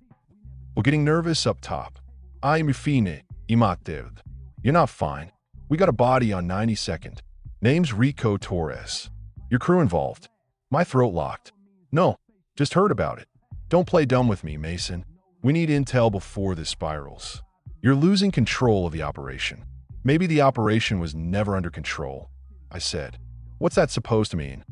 We're getting nervous up top. "I'm fine, imatev." "You're not fine. We got a body on 92nd. Name's Rico Torres. Your crew involved." My throat locked. "No, just heard about it." "Don't play dumb with me, Mason. We need intel before this spirals. You're losing control of the operation." "Maybe the operation was never under control," I said. "What's that supposed to mean?"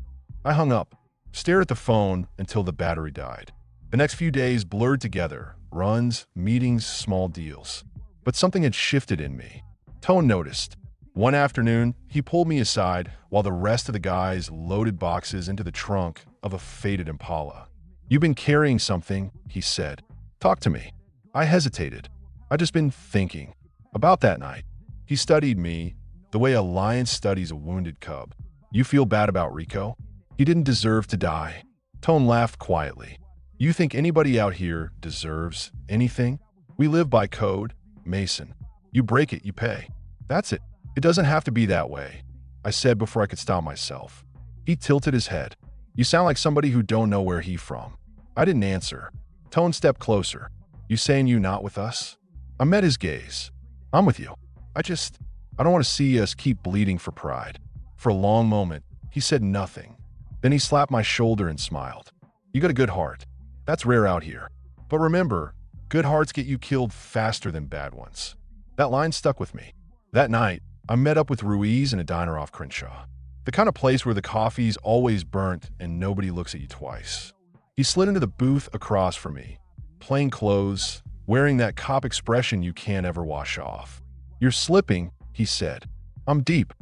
I hung up, stared at the phone until the battery died. The next few days blurred together, runs, meetings, small deals. But something had shifted in me. Tone noticed. One afternoon, he pulled me aside while the rest of the guys loaded boxes into the trunk of a faded Impala. "You've been carrying something," he said. "Talk to me." I hesitated. I'd just been thinking about that night. He studied me the way a lion studies a wounded cub. "You feel bad about Rico? He didn't deserve to die." Tone laughed quietly. You think anybody out here deserves anything? We live by code, Mason. You break it, you pay. That's it. It doesn't have to be that way, I said before I could stop myself. He tilted his head. You sound like somebody who don't know where he from. I didn't answer. Tone stepped closer. You saying you not with us? I met his gaze. I'm with you. I don't want to see us keep bleeding for pride. For a long moment, he said nothing. Then he slapped my shoulder and smiled. You got a good heart. That's rare out here. But remember, good hearts get you killed faster than bad ones. That line stuck with me. That night, I met up with Ruiz in a diner off Crenshaw. The kind of place where the coffee's always burnt and nobody looks at you twice. He slid into the booth across from me, plain clothes, wearing that cop expression you can't ever wash off. You're slipping, he said. I'm deep,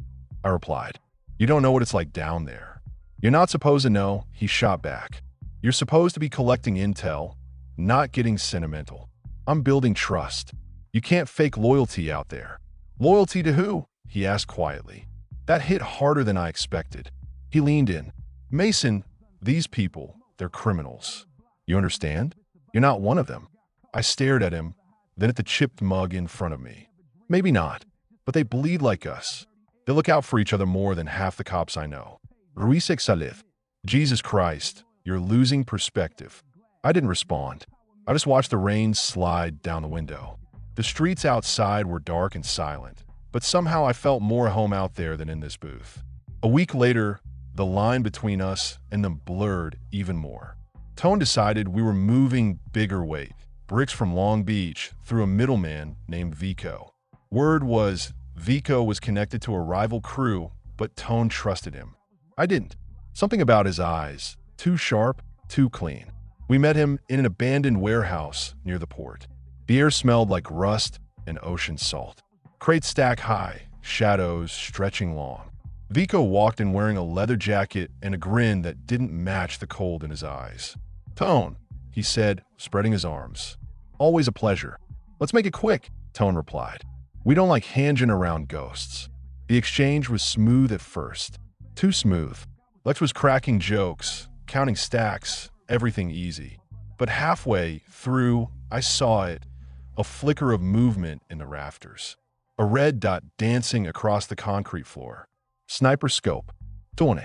I replied. You don't know what it's like down there. You're not supposed to know, he shot back. You're supposed to be collecting intel, not getting sentimental. I'm building trust. You can't fake loyalty out there. Loyalty to who? He asked quietly. That hit harder than I expected. He leaned in. Mason, these people, they're criminals. You understand? You're not one of them. I stared at him, then at the chipped mug in front of me. Maybe not, but they bleed like us. They look out for each other more than half the cops I know. Ruiz Salif. Jesus Christ, you're losing perspective. I didn't respond. I just watched the rain slide down the window. The streets outside were dark and silent, but somehow I felt more at home out there than in this booth. A week later, the line between us and them blurred even more. Tone decided we were moving bigger weight, bricks from Long Beach, through a middleman named Vico. Word was Vico was connected to a rival crew, but Tone trusted him. I didn't. Something about his eyes, too sharp, too clean. We met him in an abandoned warehouse near the port. The air smelled like rust and ocean salt. Crates stacked high, shadows stretching long. Vico walked in wearing a leather jacket and a grin that didn't match the cold in his eyes. Tone, he said, spreading his arms. Always a pleasure. Let's make it quick, Tone replied. We don't like hanging around ghosts. The exchange was smooth at first. Too smooth. Lex was cracking jokes, counting stacks, everything easy. But halfway through, I saw it, a flicker of movement in the rafters. A red dot dancing across the concrete floor. Sniper scope. Tone.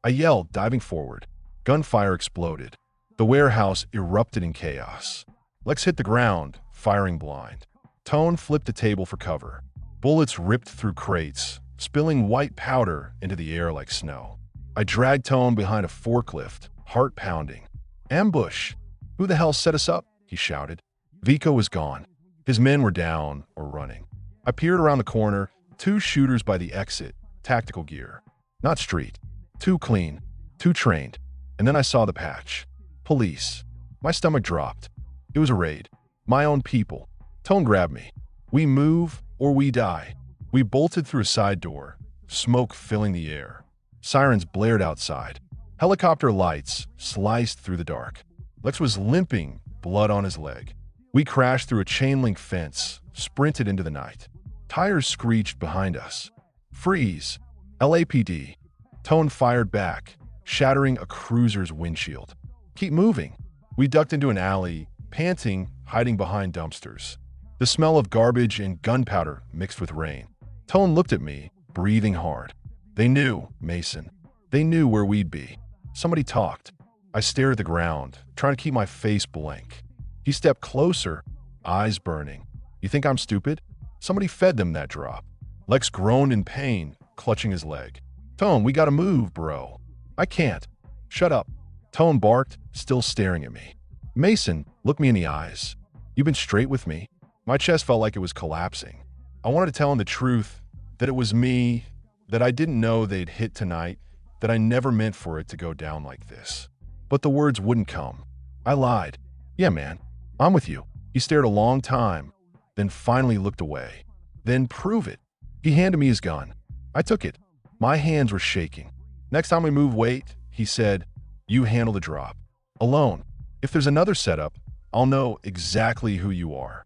I yelled, diving forward. Gunfire exploded. The warehouse erupted in chaos. Lex hit the ground, firing blind. Tone flipped a table for cover. Bullets ripped through crates, spilling white powder into the air like snow. I dragged Tone behind a forklift, heart pounding. Ambush! Who the hell set us up? He shouted. Vico was gone. His men were down or running. I peered around the corner, 2 shooters by the exit, tactical gear. Not street. Too clean, too trained. And then I saw the patch. Police. My stomach dropped. It was a raid. My own people. Tone grabbed me. We move or we die. We bolted through a side door, smoke filling the air. Sirens blared outside. Helicopter lights sliced through the dark. Lex was limping, blood on his leg. We crashed through a chain-link fence, sprinted into the night. Tires screeched behind us. Freeze. LAPD. Tone fired back, shattering a cruiser's windshield. Keep moving. We ducked into an alley, panting, hiding behind dumpsters. The smell of garbage and gunpowder mixed with rain. Tone looked at me, breathing hard. They knew, Mason. They knew where we'd be. Somebody talked. I stared at the ground, trying to keep my face blank. He stepped closer, eyes burning. You think I'm stupid? Somebody fed them that drop. Lex groaned in pain, clutching his leg. Tone, we gotta move, bro. I can't. Shut up. Tone barked, still staring at me. Mason, look me in the eyes. You've been straight with me. My chest felt like it was collapsing. I wanted to tell him the truth, that it was me, that I didn't know they'd hit tonight, that I never meant for it to go down like this. But the words wouldn't come. I lied. Yeah, man, I'm with you. He stared a long time, then finally looked away. Then prove it. He handed me his gun. I took it. My hands were shaking. Next time we move weight, he said, you handle the drop. Alone. If there's another setup, I'll know exactly who you are.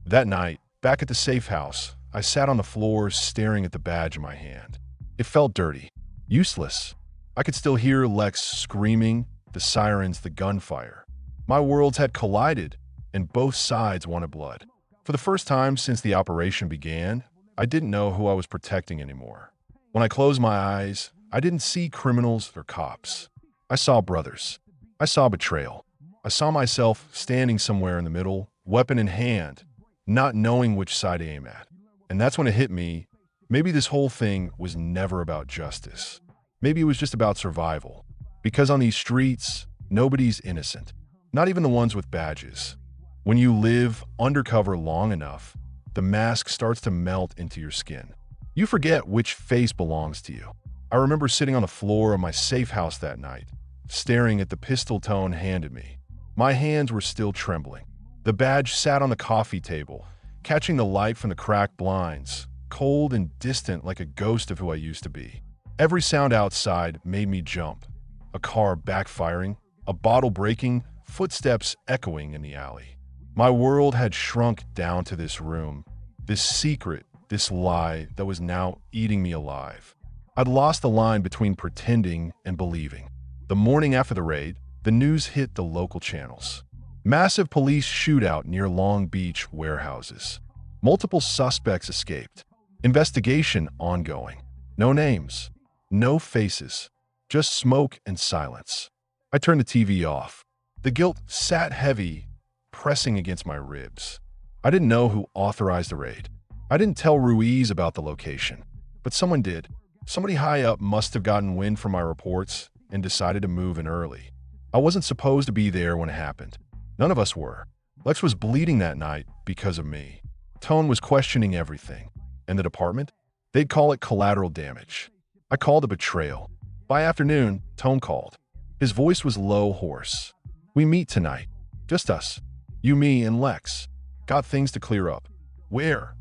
That night, back at the safe house, I sat on the floor staring at the badge in my hand. It felt dirty. Useless. I could still hear Lex screaming, the sirens, the gunfire. My worlds had collided, and both sides wanted blood. For the first time since the operation began, I didn't know who I was protecting anymore. When I closed my eyes, I didn't see criminals or cops. I saw brothers. I saw betrayal. I saw myself standing somewhere in the middle, weapon in hand, not knowing which side to aim at. And that's when it hit me. Maybe this whole thing was never about justice. Maybe it was just about survival. Because on these streets, nobody's innocent. Not even the ones with badges. When you live undercover long enough, the mask starts to melt into your skin. You forget which face belongs to you. I remember sitting on the floor of my safe house that night, staring at the pistol Tone handed me. My hands were still trembling. The badge sat on the coffee table, catching the light from the cracked blinds, cold and distant like a ghost of who I used to be. Every sound outside made me jump. A car backfiring, a bottle breaking, footsteps echoing in the alley. My world had shrunk down to this room, this secret, this lie that was now eating me alive. I'd lost the line between pretending and believing. The morning after the raid, the news hit the local channels. Massive police shootout near Long Beach warehouses. Multiple suspects escaped. Investigation ongoing. No names. No faces. Just smoke and silence. I turned the TV off. The guilt sat heavy, pressing against my ribs. I didn't know who authorized the raid. I didn't tell Ruiz about the location. But someone did. Somebody high up must have gotten wind from my reports and decided to move in early. I wasn't supposed to be there when it happened. None of us were. Lex was bleeding that night because of me. Tone was questioning everything. And the department? They'd call it collateral damage. I called it betrayal. By afternoon, Tone called. His voice was low, hoarse. We meet tonight. Just us. You, me, and Lex. Got things to clear up. Where?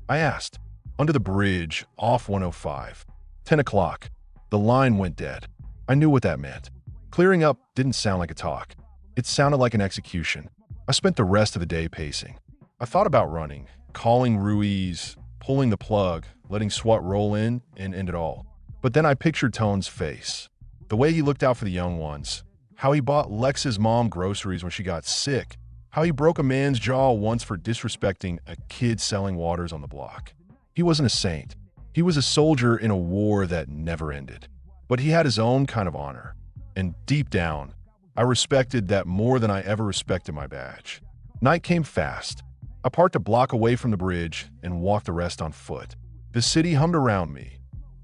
I asked. Under the bridge, off 105. 10 o'clock. The line went dead. I knew what that meant. Clearing up didn't sound like a talk. It sounded like an execution. I spent the rest of the day pacing. I thought about running, calling Ruiz, pulling the plug, letting SWAT roll in and end it all. But then I pictured Tone's face. The way he looked out for the young ones. How he bought Lex's mom groceries when she got sick. How he broke a man's jaw once for disrespecting a kid selling waters on the block. He wasn't a saint. He was a soldier in a war that never ended. But he had his own kind of honor. And deep down, I respected that more than I ever respected my badge. Night came fast. I parked a block away from the bridge and walked the rest on foot. The city hummed around me.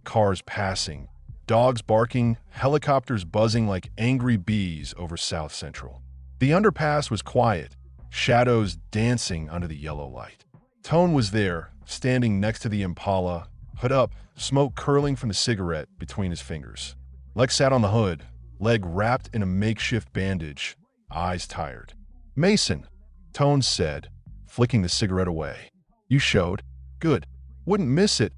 Cars passing, dogs barking, helicopters buzzing like angry bees over South Central. The underpass was quiet, shadows dancing under the yellow light. Tone was there, standing next to the Impala, hood up, smoke curling from the cigarette between his fingers. Lex sat on the hood, leg wrapped in a makeshift bandage, eyes tired. Mason, Tone said, flicking the cigarette away. You showed. Good. Wouldn't miss it,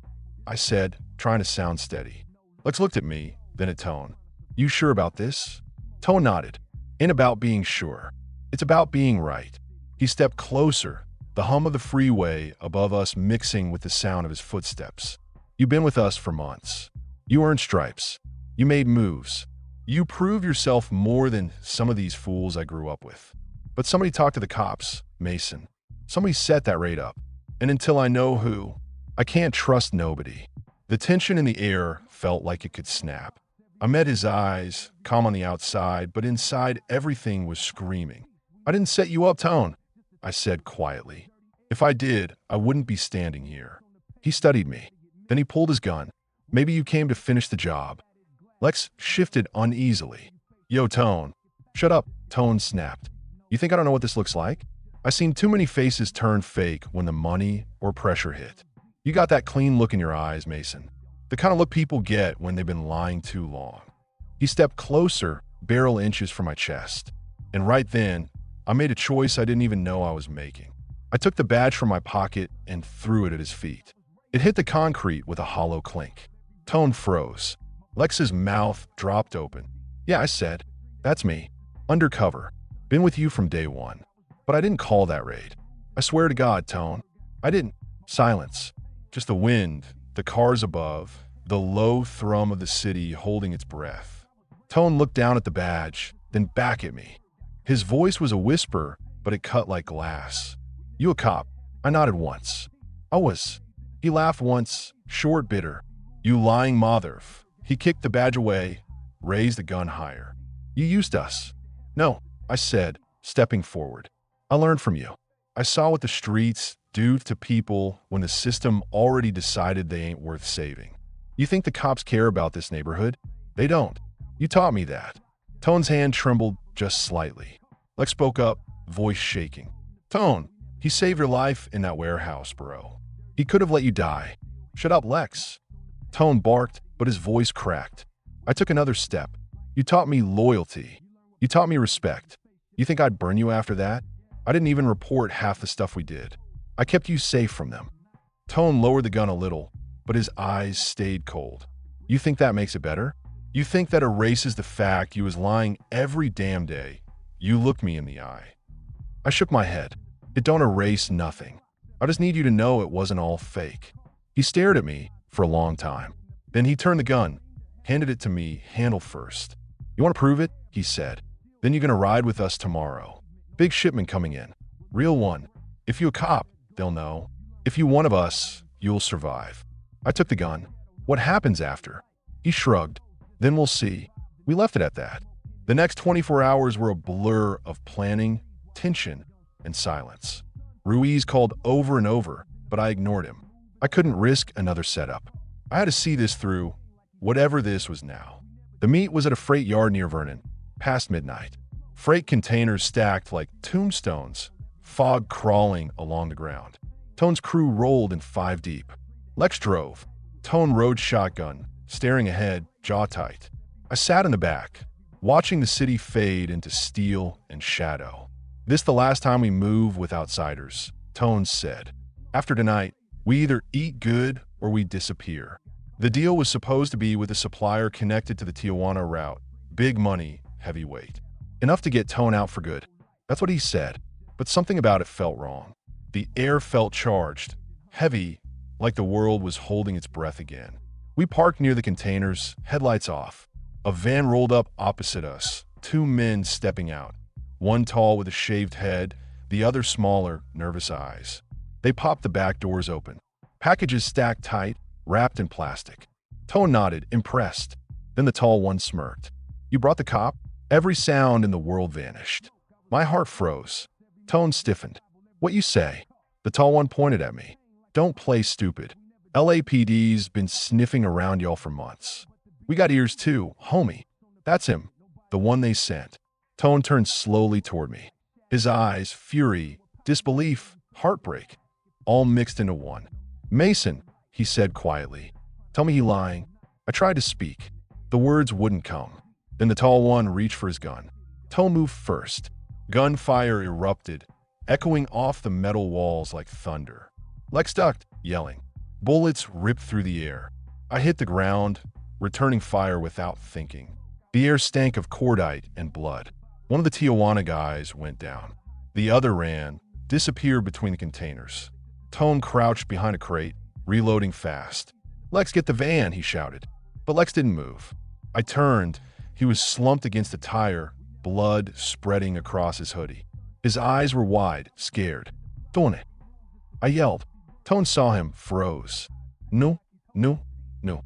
I said, trying to sound steady. Lex looked at me, then at Tone. You sure about this? Tone nodded. Ain't about being sure. It's about being right. He stepped closer, the hum of the freeway above us mixing with the sound of his footsteps. You've been with us for months. You earned stripes. You made moves. You prove yourself more than some of these fools I grew up with. But somebody talked to the cops, Mason. Somebody set that raid up. And until I know who, I can't trust nobody. The tension in the air felt like it could snap. I met his eyes, calm on the outside, but inside everything was screaming. I didn't set you up, Tone, I said quietly. If I did, I wouldn't be standing here. He studied me. Then he pulled his gun. Maybe you came to finish the job. Lex shifted uneasily. Yo, Tone. Shut up, Tone snapped. You think I don't know what this looks like? I've seen too many faces turn fake when the money or pressure hit. You got that clean look in your eyes, Mason. The kind of look people get when they've been lying too long. He stepped closer, barrel inches from my chest. And right then, I made a choice I didn't even know I was making. I took the badge from my pocket and threw it at his feet. It hit the concrete with a hollow clink. Tone froze. Lex's mouth dropped open. Yeah, I said. That's me. Undercover. Been with you from day one. But I didn't call that raid. I swear to God, Tone. I didn't. Silence. Just the wind, the cars above, the low thrum of the city holding its breath. Tone looked down at the badge, then back at me. His voice was a whisper, but it cut like glass. You a cop? I nodded once. I was. He laughed once, short, bitter. You lying mother. He kicked the badge away, raised the gun higher. You used us. No, I said, stepping forward. I learned from you. I saw what the streets do to people when the system already decided they ain't worth saving. You think the cops care about this neighborhood? They don't. You taught me that. Tone's hand trembled just slightly. Lex spoke up, voice shaking. Tone, he saved your life in that warehouse, bro. He could have let you die. Shut up, Lex. Tone barked, but his voice cracked. I took another step. You taught me loyalty. You taught me respect. You think I'd burn you after that? I didn't even report half the stuff we did. I kept you safe from them. Tone lowered the gun a little, but his eyes stayed cold. You think that makes it better? You think that erases the fact you was lying every damn day? You looked me in the eye. I shook my head. It don't erase nothing. I just need you to know it wasn't all fake. He stared at me for a long time. Then he turned the gun, handed it to me, handle first. You want to prove it? He said. Then you're going to ride with us tomorrow. Big shipment coming in. Real one. If you a cop, they'll know. If you one of us, you'll survive. I took the gun. What happens after? He shrugged. Then we'll see. We left it at that. The next 24 hours were a blur of planning, tension, and silence. Ruiz called over and over, but I ignored him. I couldn't risk another setup. I had to see this through, whatever this was now. The meet was at a freight yard near Vernon, past midnight. Freight containers stacked like tombstones, fog crawling along the ground. Tone's crew rolled in 5 deep. Lex drove. Tone rode shotgun, staring ahead, jaw tight. I sat in the back, watching the city fade into steel and shadow. This the last time we move with outsiders, Tone said. After tonight, we either eat good or we disappear. The deal was supposed to be with a supplier connected to the Tijuana route. Big money, heavyweight. Enough to get Tone out for good. That's what he said. But something about it felt wrong. The air felt charged, heavy, like the world was holding its breath again. We parked near the containers, headlights off. A van rolled up opposite us, 2 men stepping out. One tall with a shaved head, the other smaller, nervous eyes. They popped the back doors open. Packages stacked tight, wrapped in plastic. Tone nodded, impressed. Then the tall one smirked. You brought the cop? Every sound in the world vanished. My heart froze. Tone stiffened. What you say? The tall one pointed at me. Don't play stupid. LAPD's been sniffing around y'all for months. We got ears too, homie. That's him, the one they sent. Tone turned slowly toward me. His eyes, fury, disbelief, heartbreak, all mixed into one. Mason, he said quietly. Tell me he lying. I tried to speak. The words wouldn't come. Then the tall one reached for his gun. Tone moved first. Gunfire erupted, echoing off the metal walls like thunder. Lex ducked, yelling. Bullets ripped through the air. I hit the ground, returning fire without thinking. The air stank of cordite and blood. One of the Tijuana guys went down. The other ran, disappeared between the containers. Tone crouched behind a crate, reloading fast. Lex, get the van, he shouted. But Lex didn't move. I turned. He was slumped against a tire, blood spreading across his hoodie. His eyes were wide, scared. Tone, I yelled. Tone saw him, froze. No, no, no.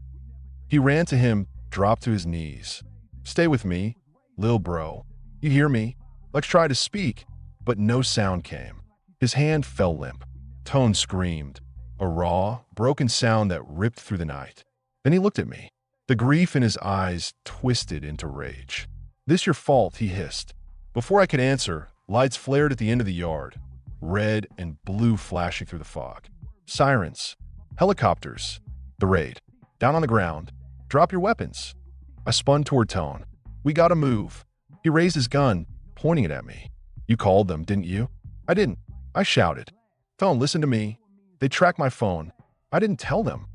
He ran to him, dropped to his knees. Stay with me, lil bro. You hear me? Lex tried to speak, but no sound came. His hand fell limp. Tone screamed, a raw, broken sound that ripped through the night. Then he looked at me. The grief in his eyes twisted into rage. This your fault, he hissed. Before I could answer, lights flared at the end of the yard, red and blue flashing through the fog. Sirens. Helicopters. The raid. Down on the ground. Drop your weapons. I spun toward Tone. We gotta move. He raised his gun, pointing it at me. You called them, didn't you? I didn't. I shouted. Tone, listen to me. They tracked my phone. I didn't tell them.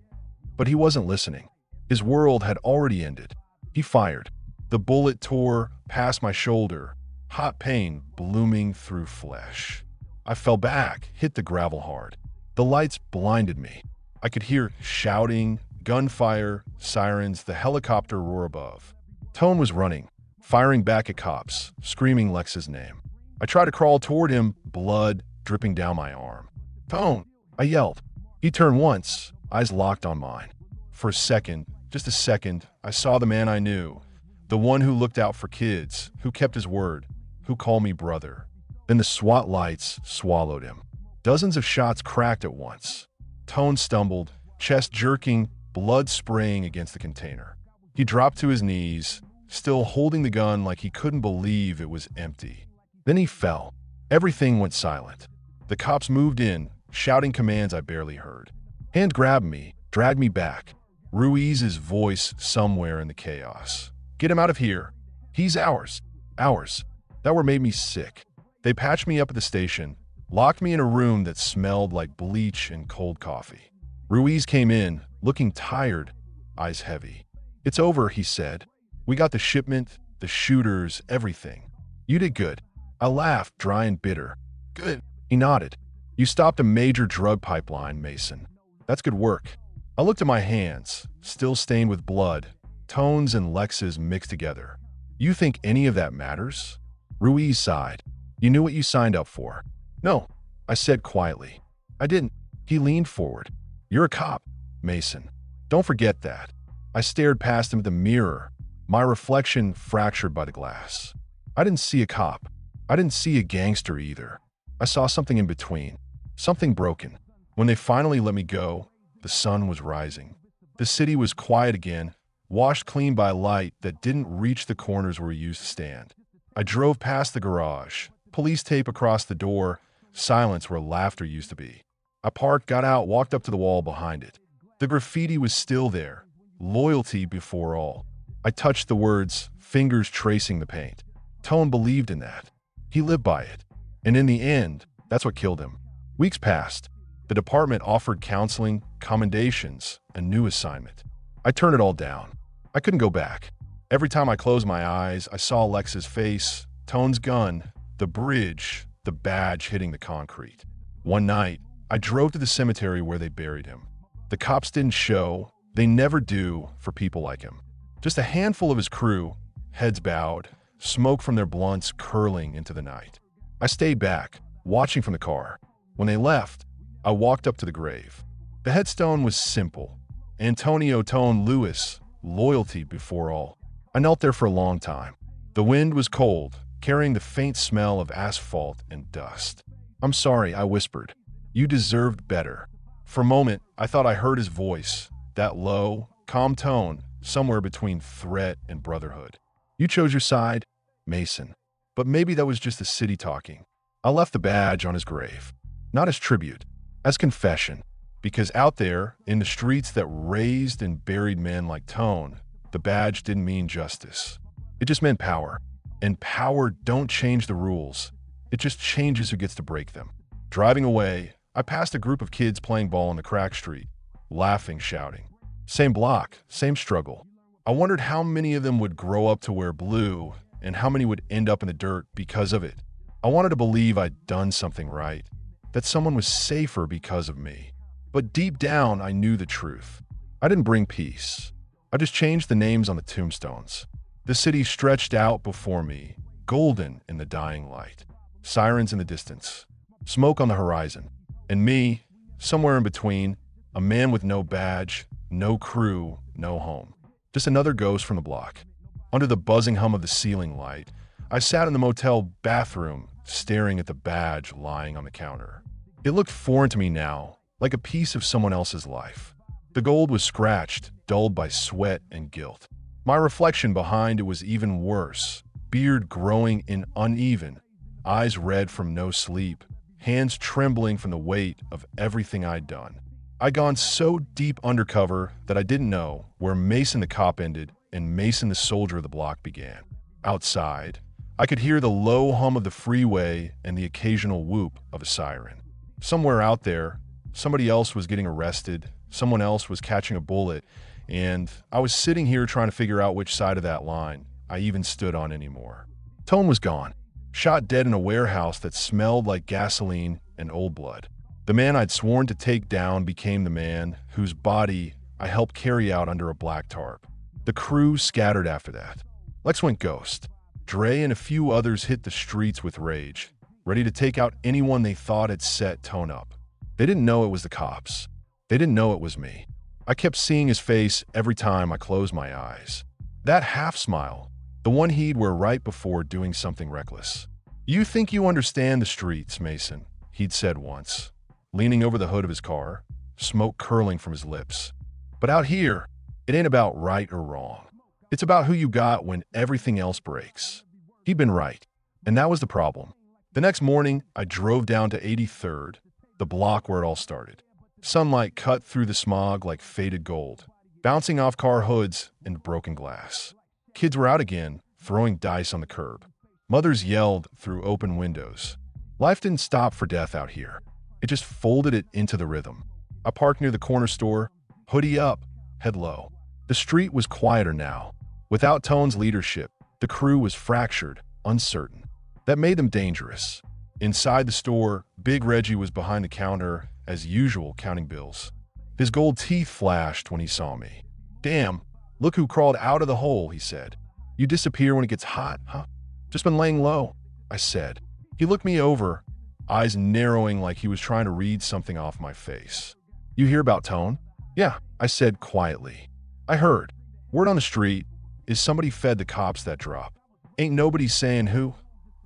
But he wasn't listening. His world had already ended. He fired. The bullet tore past my shoulder, hot pain blooming through flesh. I fell back, hit the gravel hard. The lights blinded me. I could hear shouting, gunfire, sirens, the helicopter roar above. Tone was running, firing back at cops, screaming Lex's name. I tried to crawl toward him, blood dripping down my arm. "Tone!" I yelled. He turned once, eyes locked on mine. For a second, just a second, I saw the man I knew. The one who looked out for kids, who kept his word, who called me brother. Then the SWAT lights swallowed him. Dozens of shots cracked at once. Tone stumbled, chest jerking, blood spraying against the container. He dropped to his knees, still holding the gun like he couldn't believe it was empty. Then he fell. Everything went silent. The cops moved in, shouting commands I barely heard. Hand grabbed me, dragged me back. Ruiz's voice somewhere in the chaos. "Get him out of here. He's ours. Ours." That word made me sick. They patched me up at the station, locked me in a room that smelled like bleach and cold coffee. Ruiz came in, looking tired, eyes heavy. "It's over," he said. "We got the shipment, the shooters, everything. You did good." I laughed, dry and bitter. "Good." He nodded. "You stopped a major drug pipeline, Mason. That's good work." I looked at my hands, still stained with blood, Tone's and Lex's mixed together. "You think any of that matters?" Ruiz sighed. "You knew what you signed up for." "No," I said quietly. "I didn't." He leaned forward. "You're a cop, Mason. Don't forget that." I stared past him at the mirror, my reflection fractured by the glass. I didn't see a cop. I didn't see a gangster either. I saw something in between, something broken. When they finally let me go, the sun was rising. The city was quiet again, washed clean by light that didn't reach the corners where we used to stand. I drove past the garage, police tape across the door, silence where laughter used to be. I parked, got out, walked up to the wall behind it. The graffiti was still there, loyalty before all. I touched the words, fingers tracing the paint. Tone believed in that. He lived by it. And in the end, that's what killed him. Weeks passed. The department offered counseling, commendations, a new assignment. I turned it all down. I couldn't go back. Every time I closed my eyes, I saw Lex's face, Tone's gun, the bridge, the badge hitting the concrete. One night, I drove to the cemetery where they buried him. The cops didn't show. They never do for people like him. Just a handful of his crew, heads bowed, smoke from their blunts curling into the night. I stayed back, watching from the car. When they left, I walked up to the grave. The headstone was simple. Antonio Tone Lewis, loyalty before all. I knelt there for a long time. The wind was cold, carrying the faint smell of asphalt and dust. "I'm sorry," I whispered. "You deserved better." For a moment, I thought I heard his voice, that low, calm tone, somewhere between threat and brotherhood. "You chose your side, Mason." But maybe that was just the city talking. I left the badge on his grave. Not as tribute, as confession. Because out there, in the streets that raised and buried men like Tone, the badge didn't mean justice. It just meant power. And power don't change the rules. It just changes who gets to break them. Driving away, I passed a group of kids playing ball on the crack street, laughing, shouting. Same block, same struggle. I wondered how many of them would grow up to wear blue and how many would end up in the dirt because of it. I wanted to believe I'd done something right, that someone was safer because of me. But deep down, I knew the truth. I didn't bring peace. I just changed the names on the tombstones. The city stretched out before me, golden in the dying light. Sirens in the distance, smoke on the horizon, and me, somewhere in between, a man with no badge, no crew, no home. Just another ghost from the block. Under the buzzing hum of the ceiling light, I sat in the motel bathroom, staring at the badge lying on the counter. It looked foreign to me now, like a piece of someone else's life. The gold was scratched, dulled by sweat and guilt. My reflection behind it was even worse, beard growing in uneven, eyes red from no sleep, hands trembling from the weight of everything I'd done. I'd gone so deep undercover that I didn't know where Mason the cop ended and Mason the soldier of the block began. Outside, I could hear the low hum of the freeway and the occasional whoop of a siren. Somewhere out there, somebody else was getting arrested, someone else was catching a bullet, and I was sitting here trying to figure out which side of that line I even stood on anymore. Tone was gone, shot dead in a warehouse that smelled like gasoline and old blood. The man I'd sworn to take down became the man whose body I helped carry out under a black tarp. The crew scattered after that. Lex went ghost. Dre and a few others hit the streets with rage, ready to take out anyone they thought had set Tone up. They didn't know it was the cops. They didn't know it was me. I kept seeing his face every time I closed my eyes. That half smile, the one he'd wear right before doing something reckless. "You think you understand the streets, Mason," he'd said once, leaning over the hood of his car, smoke curling from his lips. "But out here, it ain't about right or wrong. It's about who you got when everything else breaks." He'd been right, and that was the problem. The next morning, I drove down to 83rd, the block where it all started. Sunlight cut through the smog like faded gold, bouncing off car hoods and broken glass. Kids were out again, throwing dice on the curb. Mothers yelled through open windows. Life didn't stop for death out here. It just folded it into the rhythm. I parked near the corner store, hoodie up, head low. The street was quieter now. Without Tone's leadership, the crew was fractured, uncertain. That made them dangerous. Inside the store, Big Reggie was behind the counter, as usual, counting bills. His gold teeth flashed when he saw me. "Damn, look who crawled out of the hole," he said. "You disappear when it gets hot, huh?" "Just been laying low," I said. He looked me over, eyes narrowing like he was trying to read something off my face. "You hear about Tone?" "Yeah," I said quietly. "I heard. Word on the street is somebody fed the cops that drop. Ain't nobody saying who,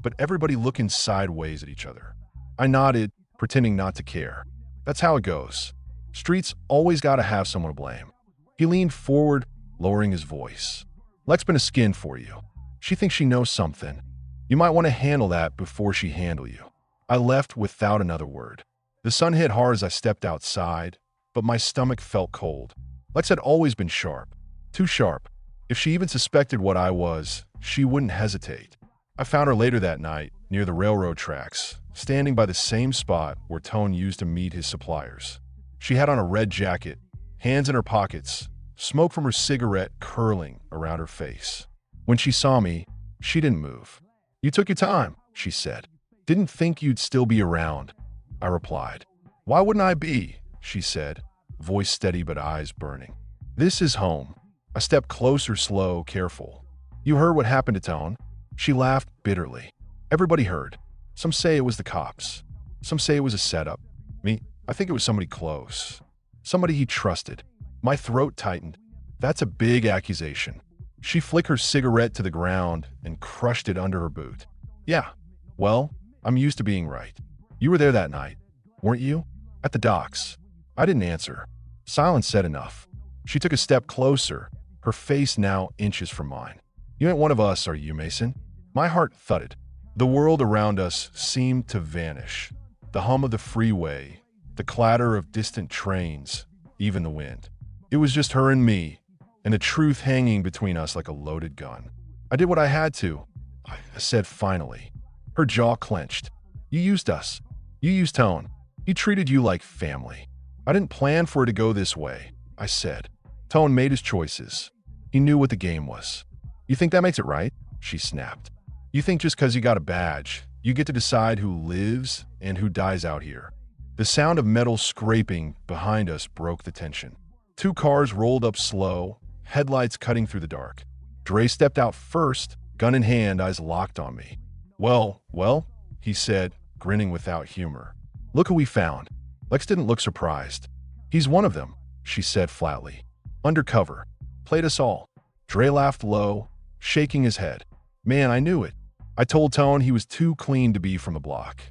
but everybody looking sideways at each other." I nodded, pretending not to care. That's how it goes. Streets always gotta have someone to blame. He leaned forward, lowering his voice. "Lex been a skin for you. She thinks she knows something. You might want to handle that before she handle you." I left without another word. The sun hit hard as I stepped outside, but my stomach felt cold. Lex had always been sharp. Too sharp. If she even suspected what I was, she wouldn't hesitate. I found her later that night, near the railroad tracks, standing by the same spot where Tone used to meet his suppliers. She had on a red jacket, hands in her pockets, smoke from her cigarette curling around her face. When she saw me, she didn't move. "You took your time," she said. "Didn't think you'd still be around," I replied. "Why wouldn't I be?" she said, voice steady but eyes burning. "This is home." I stepped closer, slow, careful. "You heard what happened to Tone?" She laughed bitterly. "Everybody heard. Some say it was the cops. Some say it was a setup. I think it was somebody close. Somebody he trusted." My throat tightened. That's a big accusation. She flicked her cigarette to the ground and crushed it under her boot. "Yeah, well, I'm used to being right. You were there that night, weren't you? At the docks." I didn't answer. Silence said enough. She took a step closer, her face now inches from mine. "You ain't one of us, are you, Mason?" My heart thudded. The world around us seemed to vanish. The hum of the freeway, the clatter of distant trains, even the wind. It was just her and me, and the truth hanging between us like a loaded gun. "I did what I had to," I said finally. Her jaw clenched. "You used us. You used Tone. He treated you like family." "I didn't plan for it to go this way," I said. "Tone made his choices. He knew what the game was." "You think that makes it right?" she snapped. "You think just because you got a badge, you get to decide who lives and who dies out here?" The sound of metal scraping behind us broke the tension. Two cars rolled up slow, headlights cutting through the dark. Dre stepped out first, gun in hand, eyes locked on me. Well, he said, grinning without humor. "Look who we found." Lex didn't look surprised. "He's one of them," she said flatly. "Undercover. Played us all." Dre laughed low, shaking his head. "Man, I knew it. I told Tone he was too clean to be from the block."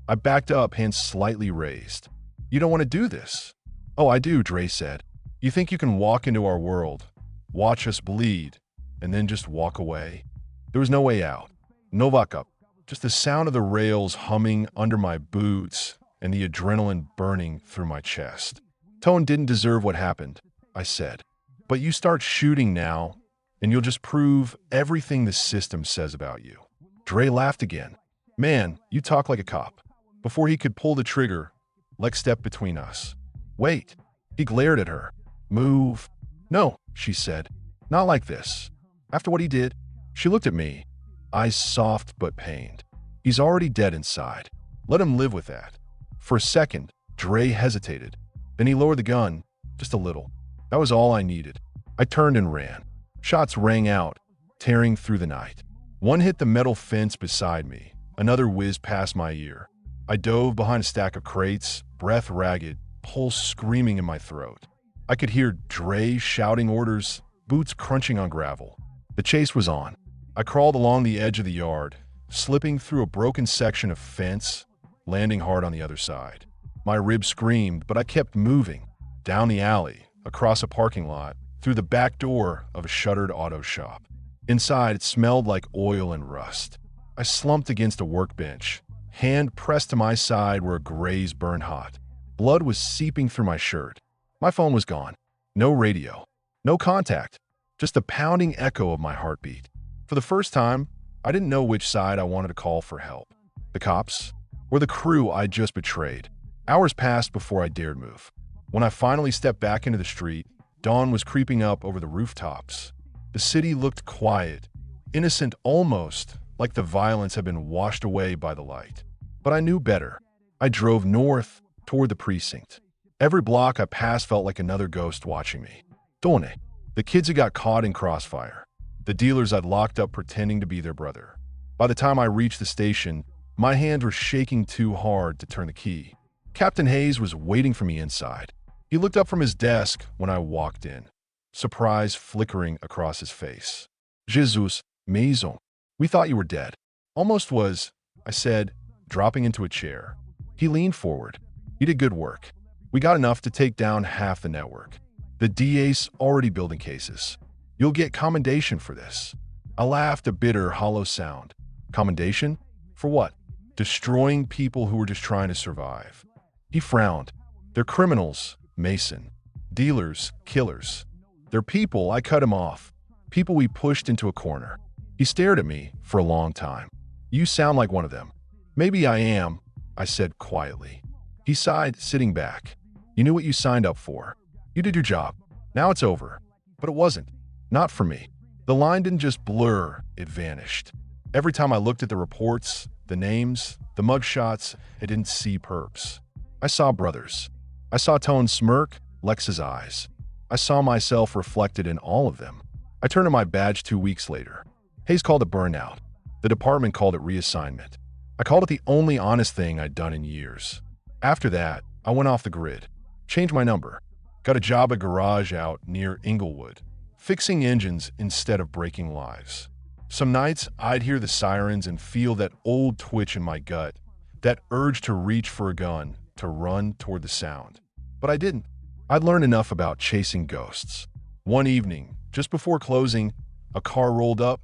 I backed up, hands slightly raised. "You don't want to do this?" "Oh, I do," Dre said. "You think you can walk into our world, watch us bleed, and then just walk away?" There was no way out. No backup. Just the sound of the rails humming under my boots and the adrenaline burning through my chest. "Tone didn't deserve what happened," I said. "But you start shooting now, and you'll just prove everything the system says about you." Dre laughed again. "Man, you talk like a cop." Before he could pull the trigger, Lex stepped between us. "Wait." He glared at her. "Move." "No," she said. "Not like this. After what he did." She looked at me, eyes soft but pained. "He's already dead inside. Let him live with that." For a second, Dre hesitated. Then he lowered the gun, just a little. That was all I needed. I turned and ran. Shots rang out, tearing through the night. One hit the metal fence beside me. Another whizzed past my ear. I dove behind a stack of crates, breath ragged, pulse screaming in my throat. I could hear Dre shouting orders, boots crunching on gravel. The chase was on. I crawled along the edge of the yard, slipping through a broken section of fence, landing hard on the other side. My ribs screamed, but I kept moving. Down the alley, across a parking lot, through the back door of a shuttered auto shop. Inside, it smelled like oil and rust. I slumped against a workbench, hand pressed to my side where a graze burned hot. Blood was seeping through my shirt. My phone was gone. No radio. No contact. Just the pounding echo of my heartbeat. For the first time, I didn't know which side I wanted to call for help. The cops? Or the crew I'd just betrayed? Hours passed before I dared move. When I finally stepped back into the street, dawn was creeping up over the rooftops. The city looked quiet, innocent almost, like the violence had been washed away by the light. But I knew better. I drove north toward the precinct. Every block I passed felt like another ghost watching me. Done. The kids who got caught in crossfire. The dealers I'd locked up pretending to be their brother. By the time I reached the station, my hands were shaking too hard to turn the key. Captain Hayes was waiting for me inside. He looked up from his desk when I walked in, surprise flickering across his face. Jesus, maison. We thought you were dead. Almost was, I said, dropping into a chair. He leaned forward. You did good work. We got enough to take down half the network. The DA's already building cases. You'll get commendation for this. I laughed, a bitter, hollow sound. Commendation? For what? Destroying people who were just trying to survive. He frowned. They're criminals, Mason. Dealers, killers. They're people. I cut him off. People we pushed into a corner. He stared at me for a long time. You sound like one of them. Maybe I am, I said quietly. He sighed, sitting back. You knew what you signed up for. You did your job. Now it's over. But it wasn't. Not for me. The line didn't just blur, it vanished. Every time I looked at the reports, the names, the mugshots, I didn't see perps. I saw brothers. I saw Tone's smirk, Lex's eyes. I saw myself reflected in all of them. I turned in my badge 2 weeks later. Hayes called it burnout. The department called it reassignment. I called it the only honest thing I'd done in years. After that, I went off the grid. Changed my number. Got a job at garage out near Inglewood, fixing engines instead of breaking lives. Some nights, I'd hear the sirens and feel that old twitch in my gut, that urge to reach for a gun, to run toward the sound. But I didn't. I'd learned enough about chasing ghosts. One evening, just before closing, a car rolled up,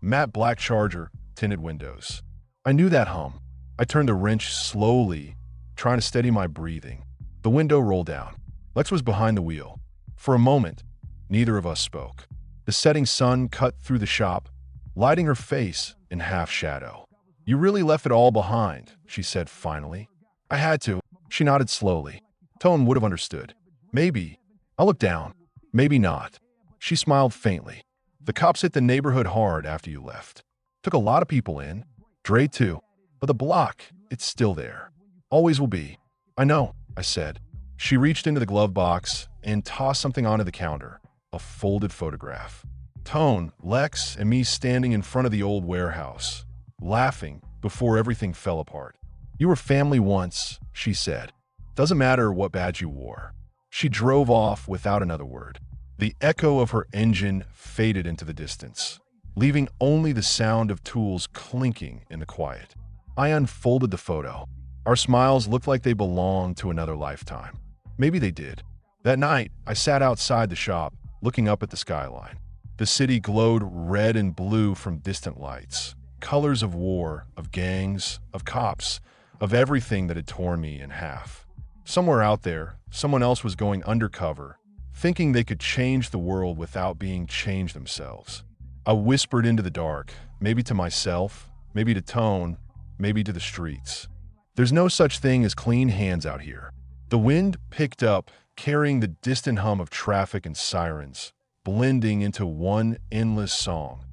matte black Charger, tinted windows. I knew that hum. I turned the wrench slowly, trying to steady my breathing. The window rolled down. Lex was behind the wheel. For a moment, neither of us spoke. The setting sun cut through the shop, lighting her face in half shadow. You really left it all behind, she said finally. I had to. She nodded slowly. Tone would have understood. Maybe. I looked down. Maybe not. She smiled faintly. The cops hit the neighborhood hard after you left. Took a lot of people in. Dre too. But the block, it's still there. Always will be. I know, I said. She reached into the glove box and tossed something onto the counter. A folded photograph. Tone, Lex, and me standing in front of the old warehouse, laughing before everything fell apart. You were family once, she said. Doesn't matter what badge you wore. She drove off without another word. The echo of her engine faded into the distance, leaving only the sound of tools clinking in the quiet. I unfolded the photo. Our smiles looked like they belonged to another lifetime. Maybe they did. That night, I sat outside the shop, looking up at the skyline. The city glowed red and blue from distant lights, colors of war, of gangs, of cops, of everything that had torn me in half. Somewhere out there, someone else was going undercover, thinking they could change the world without being changed themselves. I whispered into the dark, maybe to myself, maybe to Tone, maybe to the streets. There's no such thing as clean hands out here. The wind picked up, carrying the distant hum of traffic and sirens, blending into one endless song.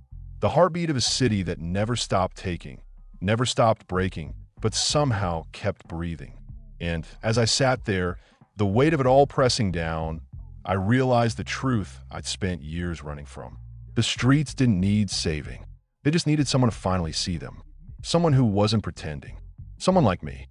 The heartbeat of a city that never stopped taking, never stopped breaking, but somehow kept breathing. And as I sat there, the weight of it all pressing down, I realized the truth I'd spent years running from. The streets didn't need saving. They just needed someone to finally see them. Someone who wasn't pretending. Someone like me.